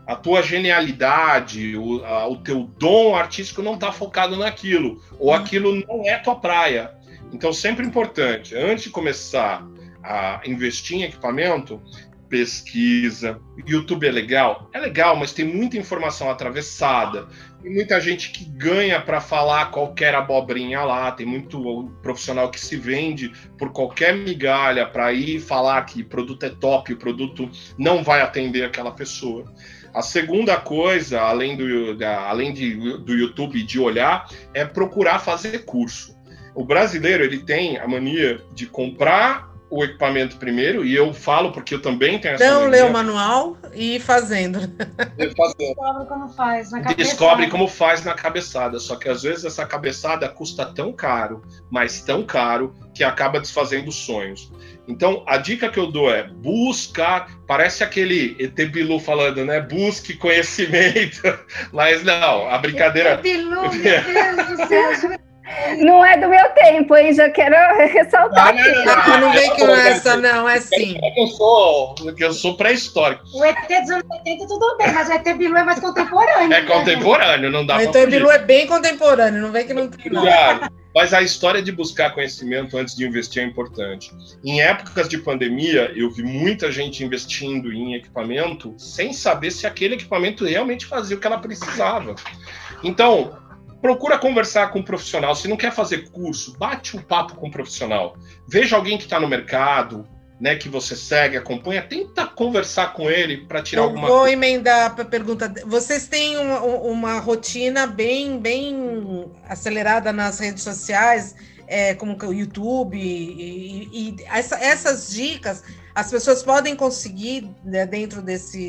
a tua genialidade, o teu dom artístico não está focado naquilo, ou aquilo não é tua praia. Então, sempre importante, antes de começar a investir em equipamento, pesquisa. YouTube é legal? É legal, mas tem muita informação atravessada. Tem muita gente que ganha para falar qualquer abobrinha lá. Tem muito profissional que se vende por qualquer migalha para ir falar que o produto é top, o produto não vai atender aquela pessoa. A segunda coisa, além do YouTube de olhar, é procurar fazer curso. O brasileiro, ele tem a mania de comprar o equipamento primeiro, e eu falo porque eu também tenho essa Não mania. lê o manual e ir fazendo. Descobre como faz na cabeçada. Descobre como faz na cabeçada, só que às vezes essa cabeçada custa tão caro, mas tão caro, que acaba desfazendo sonhos. Então, a dica que eu dou é buscar, parece aquele ET Bilu falando, né? Busque conhecimento, mas não, a brincadeira... ET Bilu, meu Deus do céu, não é do meu tempo, hein? Já quero ressaltar. Não vem com essa, não, é sim. Eu sou pré-histórico. O ET dos anos 80 tudo bem, mas o ET Bilu é mais contemporâneo. É contemporâneo, não dá pra fugir. O ET Bilu é bem contemporâneo, não vem que não tem não. Mas a história de buscar conhecimento antes de investir é importante. Em épocas de pandemia, eu vi muita gente investindo em equipamento sem saber se aquele equipamento realmente fazia o que ela precisava. Então, procura conversar com um profissional. Se não quer fazer curso, bate um papo com um profissional. Veja alguém que está no mercado, né, que você segue, acompanha, tenta conversar com ele para tirar alguma coisa. Eu vou emendar para a pergunta. Vocês têm uma rotina bem acelerada nas redes sociais, como o YouTube, e essas dicas as pessoas podem conseguir, né, dentro dessas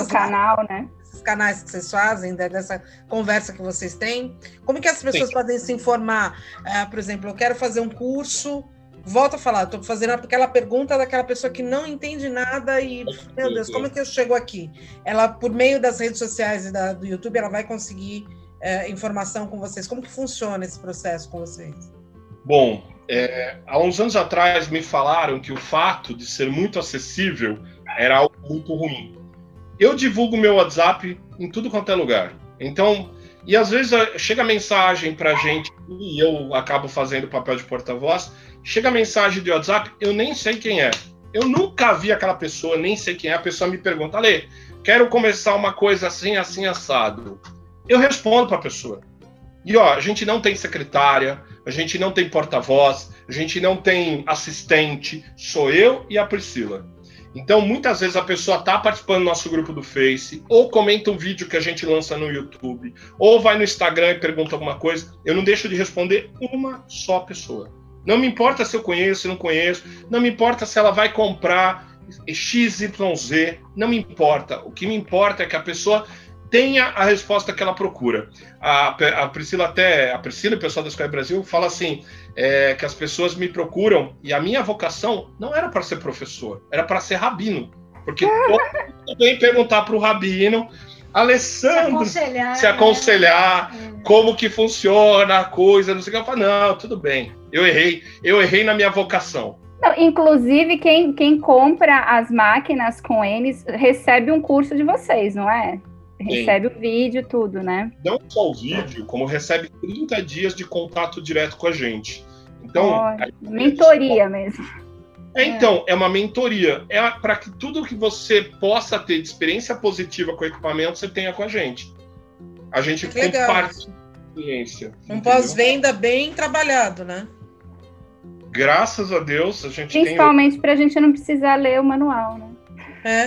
canal, né? Esses canais que vocês fazem, dessa conversa que vocês têm. Como que as pessoas podem se informar? Por exemplo, eu quero fazer um curso. Volto a falar, estou fazendo aquela pergunta daquela pessoa que não entende nada e, meu Deus, como é que eu chego aqui? Ela, por meio das redes sociais e do YouTube, ela vai conseguir informação com vocês. Como que funciona esse processo com vocês? Bom, há uns anos atrás me falaram que o fato de ser muito acessível era algo muito ruim. Eu divulgo meu WhatsApp em tudo quanto é lugar. Então, e às vezes chega mensagem pra gente, e eu acabo fazendo o papel de porta-voz, chega mensagem de WhatsApp, eu nem sei quem é. Eu nunca vi aquela pessoa, nem sei quem é. A pessoa me pergunta, Ale, quero começar uma coisa assim, assim, assado. Eu respondo pra pessoa. E ó, a gente não tem secretária, a gente não tem porta-voz, a gente não tem assistente, sou eu e a Priscila. Então, muitas vezes a pessoa está participando do nosso grupo do Face, ou comenta um vídeo que a gente lança no YouTube, ou vai no Instagram e pergunta alguma coisa. Eu não deixo de responder uma só pessoa. Não me importa se eu conheço, se não conheço, não me importa se ela vai comprar XYZ, não me importa. O que me importa é que a pessoa tenha a resposta que ela procura. A Priscila e o pessoal da Escola Brasil fala assim, que as pessoas me procuram, e a minha vocação não era para ser professor, era para ser rabino. Porque todo mundo vem perguntar para o rabino, Alessandro, se aconselhar, como que funciona a coisa, não sei o que. Eu falo, não, tudo bem, eu errei na minha vocação. Não, inclusive, quem compra as máquinas com eles recebe um curso de vocês, não é? Recebe o vídeo, tudo, né? Não só o vídeo, como recebe 30 dias de contato direto com a gente. Então, mentoria mesmo. Então, é uma mentoria. É para que tudo que você possa ter de experiência positiva com o equipamento, você tenha com a gente. A gente compartilha a experiência. Um pós-venda bem trabalhado, né? Graças a Deus, a gente principalmente para a gente não precisar ler o manual, né?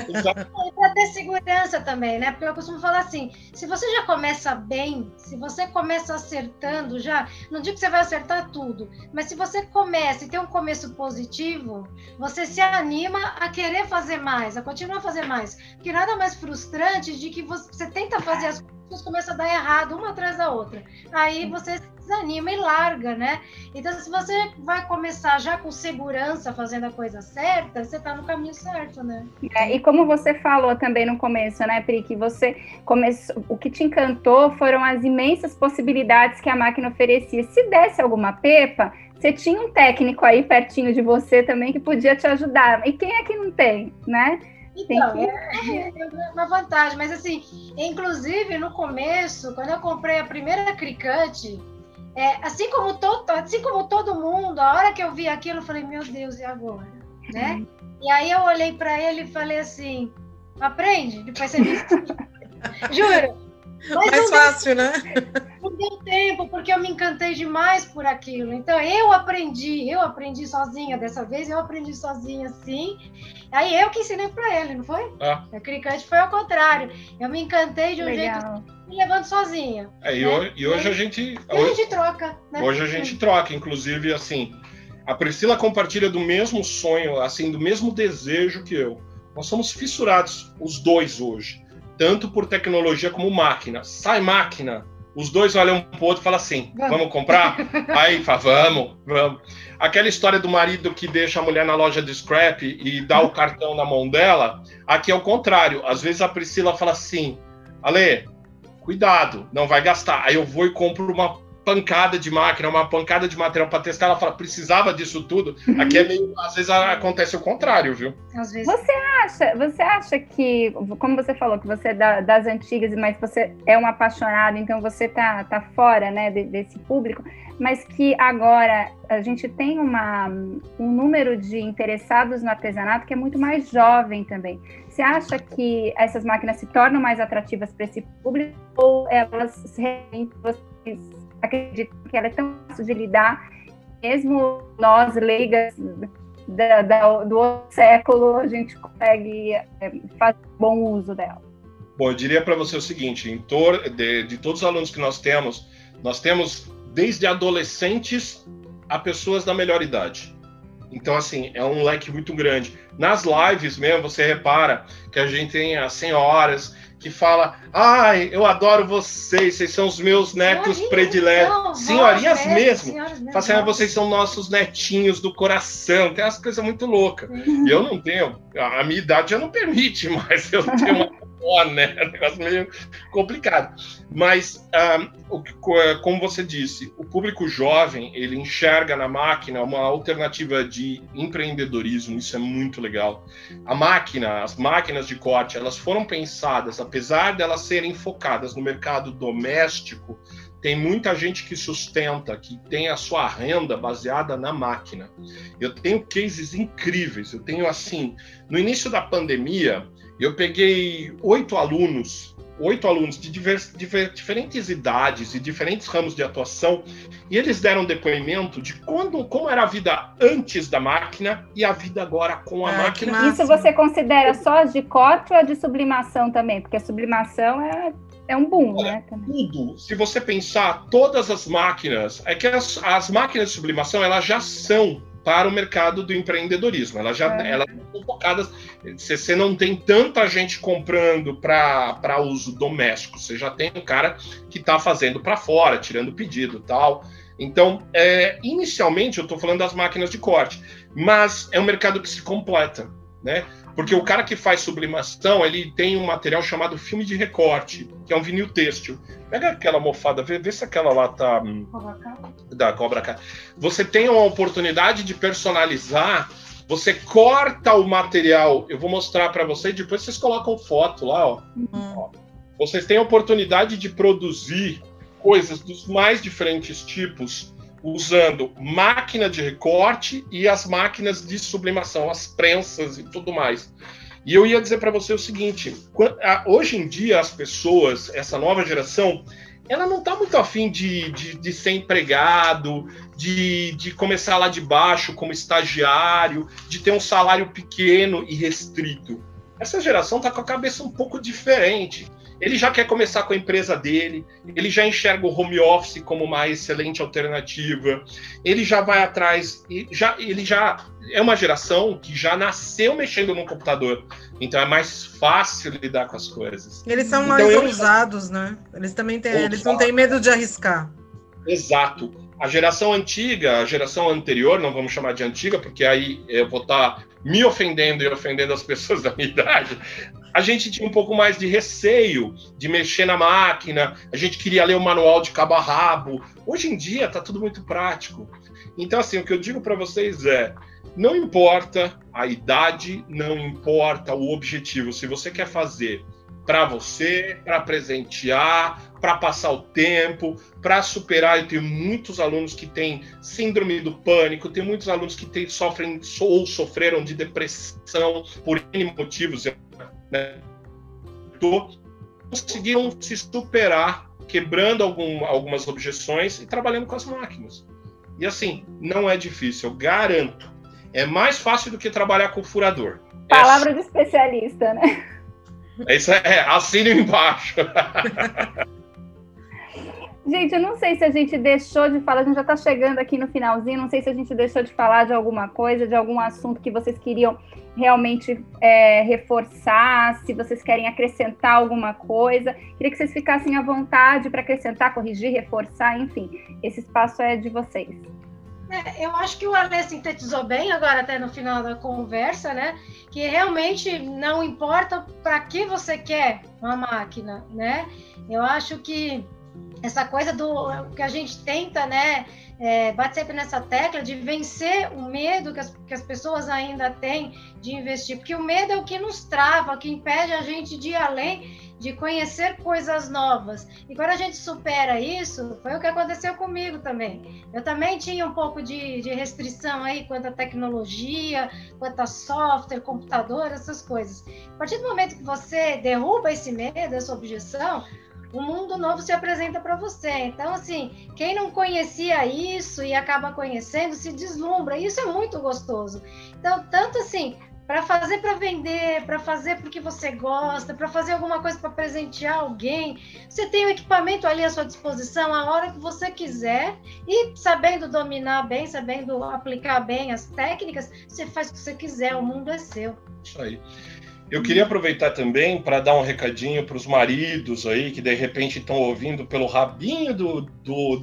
E para ter segurança também, né? Porque eu costumo falar assim, se você já começa bem, se você começa acertando já, não digo que você vai acertar tudo, mas se você começa e tem um começo positivo, você se anima a querer fazer mais, a continuar a fazer mais. Porque nada mais frustrante de que você tenta fazer as coisas, começa a dar errado uma atrás da outra. Aí você desanima e larga, né? Então, se você vai começar já com segurança, fazendo a coisa certa, você tá no caminho certo, né? E como você falou também no começo, né, Pri, que você começou, o que te encantou foram as imensas possibilidades que a máquina oferecia. Se desse alguma pepa, você tinha um técnico aí pertinho de você também que podia te ajudar. E quem é que não tem, né? Então, é uma vantagem, mas assim, inclusive no começo, quando eu comprei a primeira Cricut, assim como todo mundo, a hora que eu vi aquilo, eu falei, meu Deus, e agora? Né? E aí eu olhei para ele e falei assim, aprende, depois você me ensina. Juro. Mas mais fácil, né? Não deu tempo, porque eu me encantei demais por aquilo. Então, eu aprendi sozinha dessa vez, eu aprendi sozinha, sim. Aí eu que ensinei para ele, não foi? A Cricut foi ao contrário. Eu me encantei de um jeito me levando sozinha. E hoje a gente troca, né? Hoje a gente troca, inclusive, assim, a Priscila compartilha do mesmo sonho, assim, do mesmo desejo que eu. Nós somos fissurados, os dois hoje. Tanto por tecnologia como máquina. Sai máquina, os dois olham um pro outro e falam assim, vamos comprar? Aí fala, vamos. Aquela história do marido que deixa a mulher na loja de scrap e dá o cartão na mão dela, aqui é o contrário. Às vezes a Priscila fala assim, Ale, cuidado, não vai gastar. Aí eu vou e compro uma pancada de máquina, uma pancada de material para testar. Ela fala, precisava disso tudo. Aqui é meio, às vezes acontece o contrário, viu? Às vezes. Você acha que, como você falou, que você é das antigas, mas você é um apaixonado, então você tá fora, né, desse público, mas que agora a gente tem um número de interessados no artesanato que é muito mais jovem também. Você acha que essas máquinas se tornam mais atrativas para esse público ou elas realmente acredito que ela é tão fácil de lidar, mesmo nós, leigas do outro século, a gente consegue fazer bom uso dela? Bom, eu diria para você o seguinte, de todos os alunos que nós temos desde adolescentes a pessoas da melhor idade. Então, assim, é um leque muito grande. Nas lives mesmo, você repara que a gente tem as senhoras que falam, ai, eu adoro vocês são os meus netos prediletos. Senhorinhas mesmo. Falam, vocês são nossos netinhos do coração. Tem umas coisas muito loucas. E eu não tenho, a minha idade já não permite, mas eu tenho uma né? É um negócio meio complicado. Mas, como você disse, o público jovem, ele enxerga na máquina uma alternativa de empreendedorismo, isso é muito legal. As máquinas de corte, elas foram pensadas, apesar de elas serem focadas no mercado doméstico, tem muita gente que sustenta, que tem a sua renda baseada na máquina. Eu tenho cases incríveis, eu tenho assim, no início da pandemia, eu peguei 8 alunos de diferentes idades e diferentes ramos de atuação, e eles deram depoimento de como era a vida antes da máquina e a vida agora com a máquina. Isso você considera só as de corte ou a de sublimação também? Porque a sublimação é um boom, né? Tudo. Se você pensar, todas as máquinas, é que as máquinas de sublimação, elas já são para o mercado do empreendedorismo. Elas estão focadas. Você não tem tanta gente comprando para uso doméstico. Você já tem um cara que está fazendo para fora, tirando pedido e tal. Então, inicialmente, eu estou falando das máquinas de corte, mas é um mercado que se completa, né? Porque o cara que faz sublimação, ele tem um material chamado filme de recorte, que é um vinil têxtil. Pega aquela almofada, vê se aquela lá tá... Da Cobra Kai. Você tem uma oportunidade de personalizar, você corta o material, eu vou mostrar para vocês, depois vocês colocam foto lá, ó. Vocês têm a oportunidade de produzir coisas dos mais diferentes tipos, usando máquina de recorte e as máquinas de sublimação, as prensas e tudo mais. E eu ia dizer para você o seguinte, hoje em dia as pessoas, essa nova geração, ela não está muito afim de ser empregado, de começar lá de baixo como estagiário, de ter um salário pequeno e restrito. Essa geração está com a cabeça um pouco diferente. Ele já quer começar com a empresa dele, ele já enxerga o home office como uma excelente alternativa, ele já vai atrás, ele já é uma geração que já nasceu mexendo no computador, então é mais fácil lidar com as coisas. Eles são mais ousados, né? Eles também eles não têm medo de arriscar. Exato. A geração antiga, a geração anterior, não vamos chamar de antiga, porque aí eu vou estar me ofendendo e ofendendo as pessoas da minha idade, a gente tinha um pouco mais de receio de mexer na máquina, a gente queria ler o manual de cabo a rabo. Hoje em dia está tudo muito prático. Então, assim, o que eu digo para vocês é, não importa a idade, não importa o objetivo. Se você quer fazer para você, para presentear, para passar o tempo, para superar. Eu tenho muitos alunos que têm síndrome do pânico, tem muitos alunos que sofrem ou sofreram de depressão por N motivos, né? Conseguiram se superar, quebrando algumas objeções e trabalhando com as máquinas. E assim, não é difícil, eu garanto. É mais fácil do que trabalhar com furador. Palavra de especialista, né? Isso assine embaixo. Gente, eu não sei se a gente deixou de falar, a gente já está chegando aqui no finalzinho, não sei se a gente deixou de falar de alguma coisa, de algum assunto que vocês queriam realmente reforçar, se vocês querem acrescentar alguma coisa. Queria que vocês ficassem à vontade para acrescentar, corrigir, reforçar, enfim. Esse espaço é de vocês. Eu acho que o Alê sintetizou bem agora até no final da conversa, né? Que realmente não importa para que você quer uma máquina, né? Eu acho que essa coisa do que a gente tenta, né? Bate sempre nessa tecla de vencer o medo que as pessoas ainda têm de investir, porque o medo é o que nos trava, que impede a gente de ir além, de conhecer coisas novas. E quando a gente supera isso, foi o que aconteceu comigo também. Eu também tinha um pouco de restrição aí quanto à tecnologia, quanto a software, computador, essas coisas. A partir do momento que você derruba esse medo, essa objeção, um mundo novo se apresenta para você. Então, assim, quem não conhecia isso e acaba conhecendo, se deslumbra. E isso é muito gostoso. Então, tanto assim, para fazer para vender, para fazer porque você gosta, para fazer alguma coisa para presentear alguém, você tem o equipamento ali à sua disposição a hora que você quiser e sabendo dominar bem, sabendo aplicar bem as técnicas, você faz o que você quiser, o mundo é seu. Isso aí. Eu queria aproveitar também para dar um recadinho para os maridos aí que de repente estão ouvindo pelo rabinho do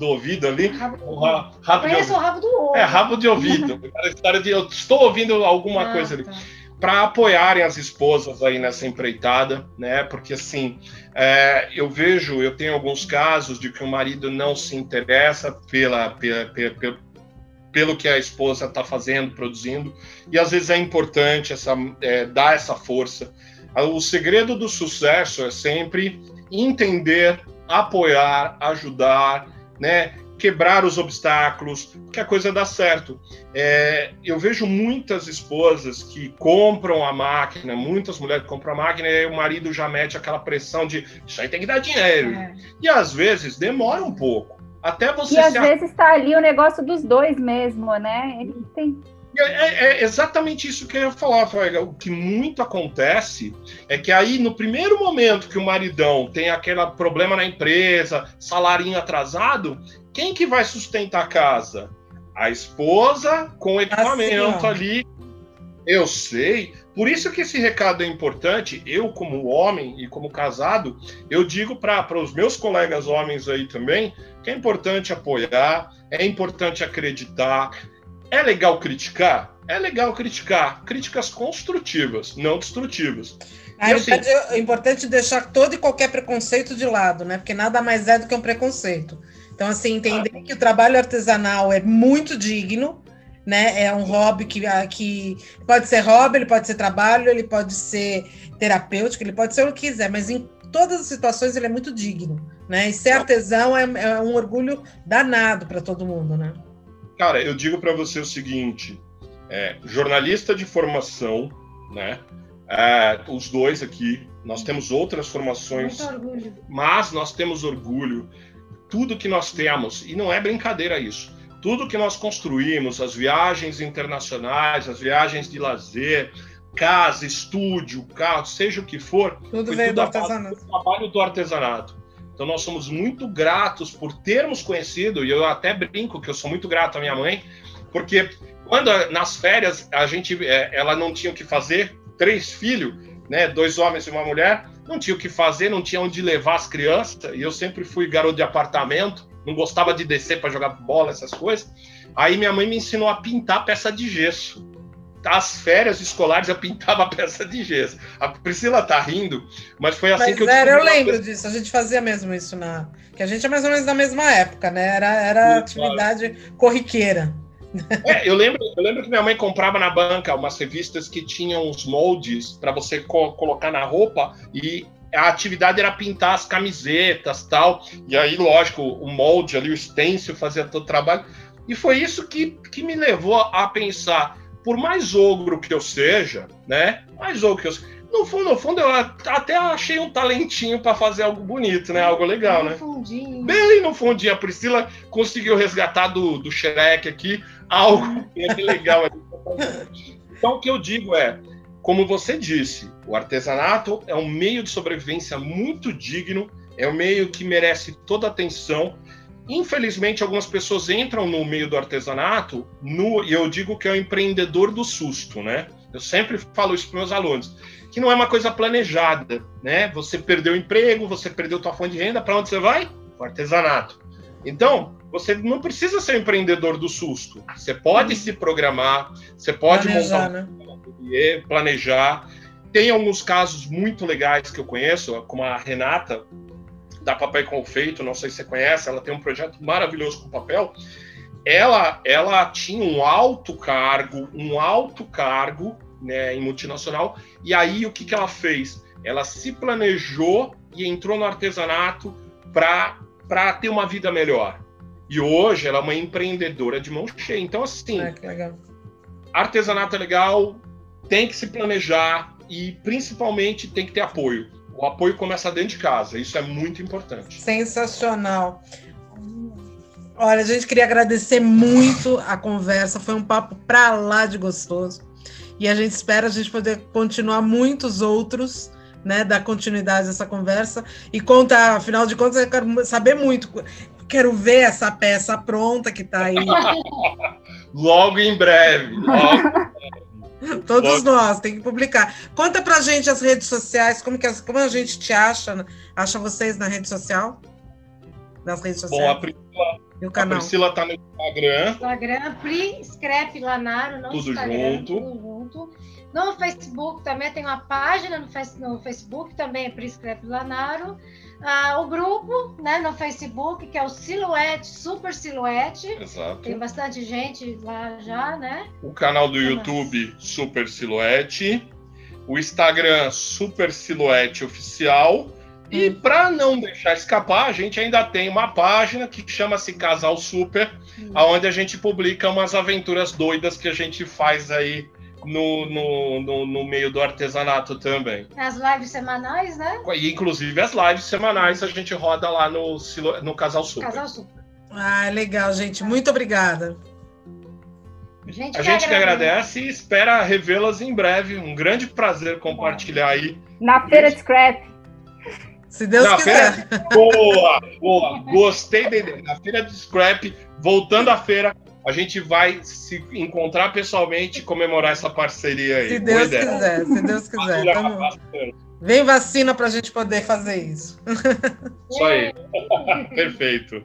ouvido ali. Conheço o rabo do ouvido. Rabo de ouvido. A história de eu estou ouvindo alguma coisa ali. Tá. Para apoiarem as esposas aí nessa empreitada, né? Porque assim, eu tenho alguns casos de que o marido não se interessa pelo que a esposa está fazendo, produzindo, e às vezes é importante dar essa força. O segredo do sucesso é sempre entender, apoiar, ajudar, né? Quebrar os obstáculos, que a coisa dá certo. Eu vejo muitas esposas que compram a máquina, muitas mulheres que compram a máquina, e aí o marido já mete aquela pressão de isso aí tem que dar dinheiro. E às vezes demora um pouco. Até você e às vezes está ali o negócio dos dois mesmo, né? Ele tem... É exatamente isso que eu ia falar, Faiga. O que muito acontece é que aí, no primeiro momento que o maridão tem aquele problema na empresa, salarinho atrasado, quem que vai sustentar a casa? A esposa com o equipamento ali. Eu sei. Por isso que esse recado é importante. Eu, como homem e como casado, eu digo para os meus colegas homens aí também que é importante apoiar, é importante acreditar. É legal criticar? É legal criticar. Críticas construtivas, não destrutivas. É importante deixar todo e qualquer preconceito de lado, né? Porque nada mais é do que um preconceito. Então, assim, entender que o trabalho artesanal é muito digno, né? É um hobby que pode ser hobby, ele pode ser trabalho, ele pode ser terapêutico, ele pode ser o que quiser, mas em todas as situações ele é muito digno, né? E ser artesão é um orgulho danado para todo mundo, né? Cara, eu digo para você o seguinte, jornalista de formação, né? Os dois aqui, nós temos outras formações, mas nós temos orgulho. Tudo que nós temos, e não é brincadeira isso, tudo que nós construímos, as viagens internacionais, as viagens de lazer, casa, estúdio, carro, seja o que for, tudo veio do artesanato. Do trabalho do artesanato. Então nós somos muito gratos por termos conhecido, e eu até brinco que eu sou muito grato à minha mãe, porque quando nas férias ela não tinha o que fazer, 3 filhos, né, 2 homens e uma mulher, não tinha o que fazer, não tinha onde levar as crianças, e eu sempre fui garoto de apartamento, não gostava de descer para jogar bola, essas coisas. Aí minha mãe me ensinou a pintar peça de gesso. As férias escolares eu pintava peça de gesso. A Priscila tá rindo, mas foi assim que eu descobri. Eu lembro disso, a gente fazia mesmo isso, que a gente é mais ou menos da mesma época, né? Era atividade corriqueira. Eu lembro que minha mãe comprava na banca umas revistas que tinham os moldes para você colocar na roupa e a atividade era pintar as camisetas, tal, e aí, lógico, o molde ali, o stencil fazia todo o trabalho, e foi isso que me levou a pensar, por mais ogro que eu seja, né, no fundo, eu até achei um talentinho para fazer algo bonito, né, algo legal, né? Bem no fundinho, a Priscila conseguiu resgatar do Shrek aqui, algo bem legal. Então, o que eu digo é, como você disse, o artesanato é um meio de sobrevivência muito digno, é um meio que merece toda a atenção. Infelizmente, algumas pessoas entram no meio do artesanato e eu digo que é o empreendedor do susto, né? Eu sempre falo isso para meus alunos, que não é uma coisa planejada, né? Você perdeu o emprego, você perdeu tua fonte de renda, para onde você vai? O artesanato. Então, você não precisa ser um empreendedor do susto. Você pode se programar, você pode planejar. Tem alguns casos muito legais que eu conheço, como a Renata, da Papel e Confeito, não sei se você conhece, ela tem um projeto maravilhoso com papel. Ela tinha um alto cargo, né, em multinacional, e aí o que ela fez? Ela se planejou e entrou no artesanato para ter uma vida melhor. E hoje ela é uma empreendedora de mão cheia. Então, assim, que legal. Artesanato é legal, tem que se planejar e, principalmente, tem que ter apoio. O apoio começa dentro de casa, isso é muito importante. Sensacional. Olha, a gente queria agradecer muito a conversa, foi um papo pra lá de gostoso. E a gente espera a gente poder continuar muitos outros, né, dar continuidade a essa conversa. E conta, afinal de contas, eu quero saber muito. Quero ver essa peça pronta que está aí. Logo em breve. Todos nós, tem que publicar. Conta pra gente as redes sociais, como a gente te acha vocês na rede social? Nas redes sociais. Bom, a Priscila tá no Instagram, Pri Scrap Lanaro, no tudo Instagram, junto. tudo junto. No Facebook também tem uma página no Facebook, também é Pri Scrap Lanaro. O grupo, né, no Facebook, que é o Silhouette, Super Silhouette. Exato. Tem bastante gente lá já, né? O canal do YouTube, Super Silhouette. O Instagram, Super Silhouette Oficial. E para não deixar escapar, a gente ainda tem uma página que chama-se Casal Super, onde a gente publica umas aventuras doidas que a gente faz aí no meio do artesanato também. As lives semanais, né? E, inclusive, as lives semanais a gente roda lá no Casal Super. Casal Super. Legal, gente. Muito obrigada. A gente que agradece e espera revê-las em breve. Um grande prazer compartilhar aí. Na Feira de Scrap. Se Deus quiser. Boa. Gostei da ideia. Na Feira de Scrap, voltando à feira, a gente vai se encontrar pessoalmente e comemorar essa parceria aí. Se Deus quiser. Vem vacina para a gente poder fazer isso. Isso aí. Perfeito.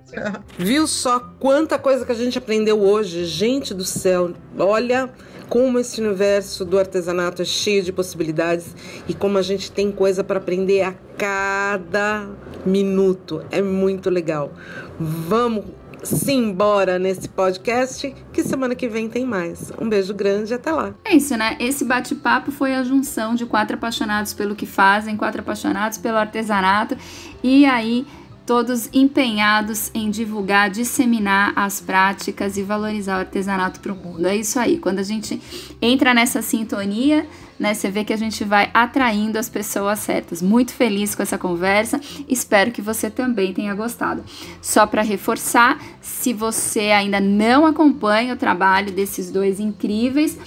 Viu só quanta coisa que a gente aprendeu hoje? Gente do céu, olha como esse universo do artesanato é cheio de possibilidades e como a gente tem coisa para aprender a cada minuto. É muito legal. Vamos simbora nesse podcast, que semana que vem tem mais. Um beijo grande e até lá. É isso, né? Esse bate-papo foi a junção de 4 apaixonados pelo que fazem, 4 apaixonados pelo artesanato, e aí todos empenhados em divulgar, disseminar as práticas e valorizar o artesanato para o mundo. É isso aí. Quando a gente entra nessa sintonia, né, você vê que a gente vai atraindo as pessoas certas. Muito feliz com essa conversa. Espero que você também tenha gostado. Só para reforçar, se você ainda não acompanha o trabalho desses dois incríveis,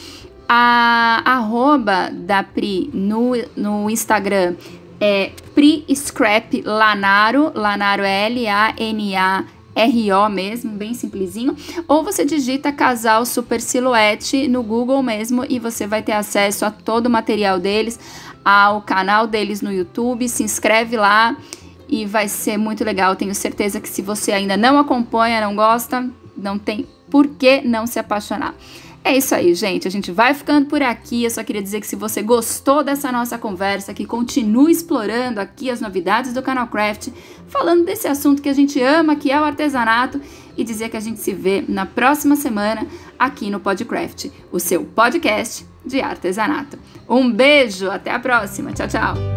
a @ da Pri no Instagram é Pri Scrap Lanaro, Lanaro Lanaro mesmo, bem simplesinho, ou você digita Casal Super Silhouette no Google mesmo e você vai ter acesso a todo o material deles, ao canal deles no YouTube. Se inscreve lá e vai ser muito legal. Tenho certeza que se você ainda não acompanha, não gosta, não tem por que não se apaixonar. É isso aí, gente. A gente vai ficando por aqui. Eu só queria dizer que se você gostou dessa nossa conversa, que continue explorando aqui as novidades do Canal Craft, falando desse assunto que a gente ama, que é o artesanato, e dizer que a gente se vê na próxima semana aqui no PodCraft, o seu podcast de artesanato. Um beijo, até a próxima. Tchau, tchau.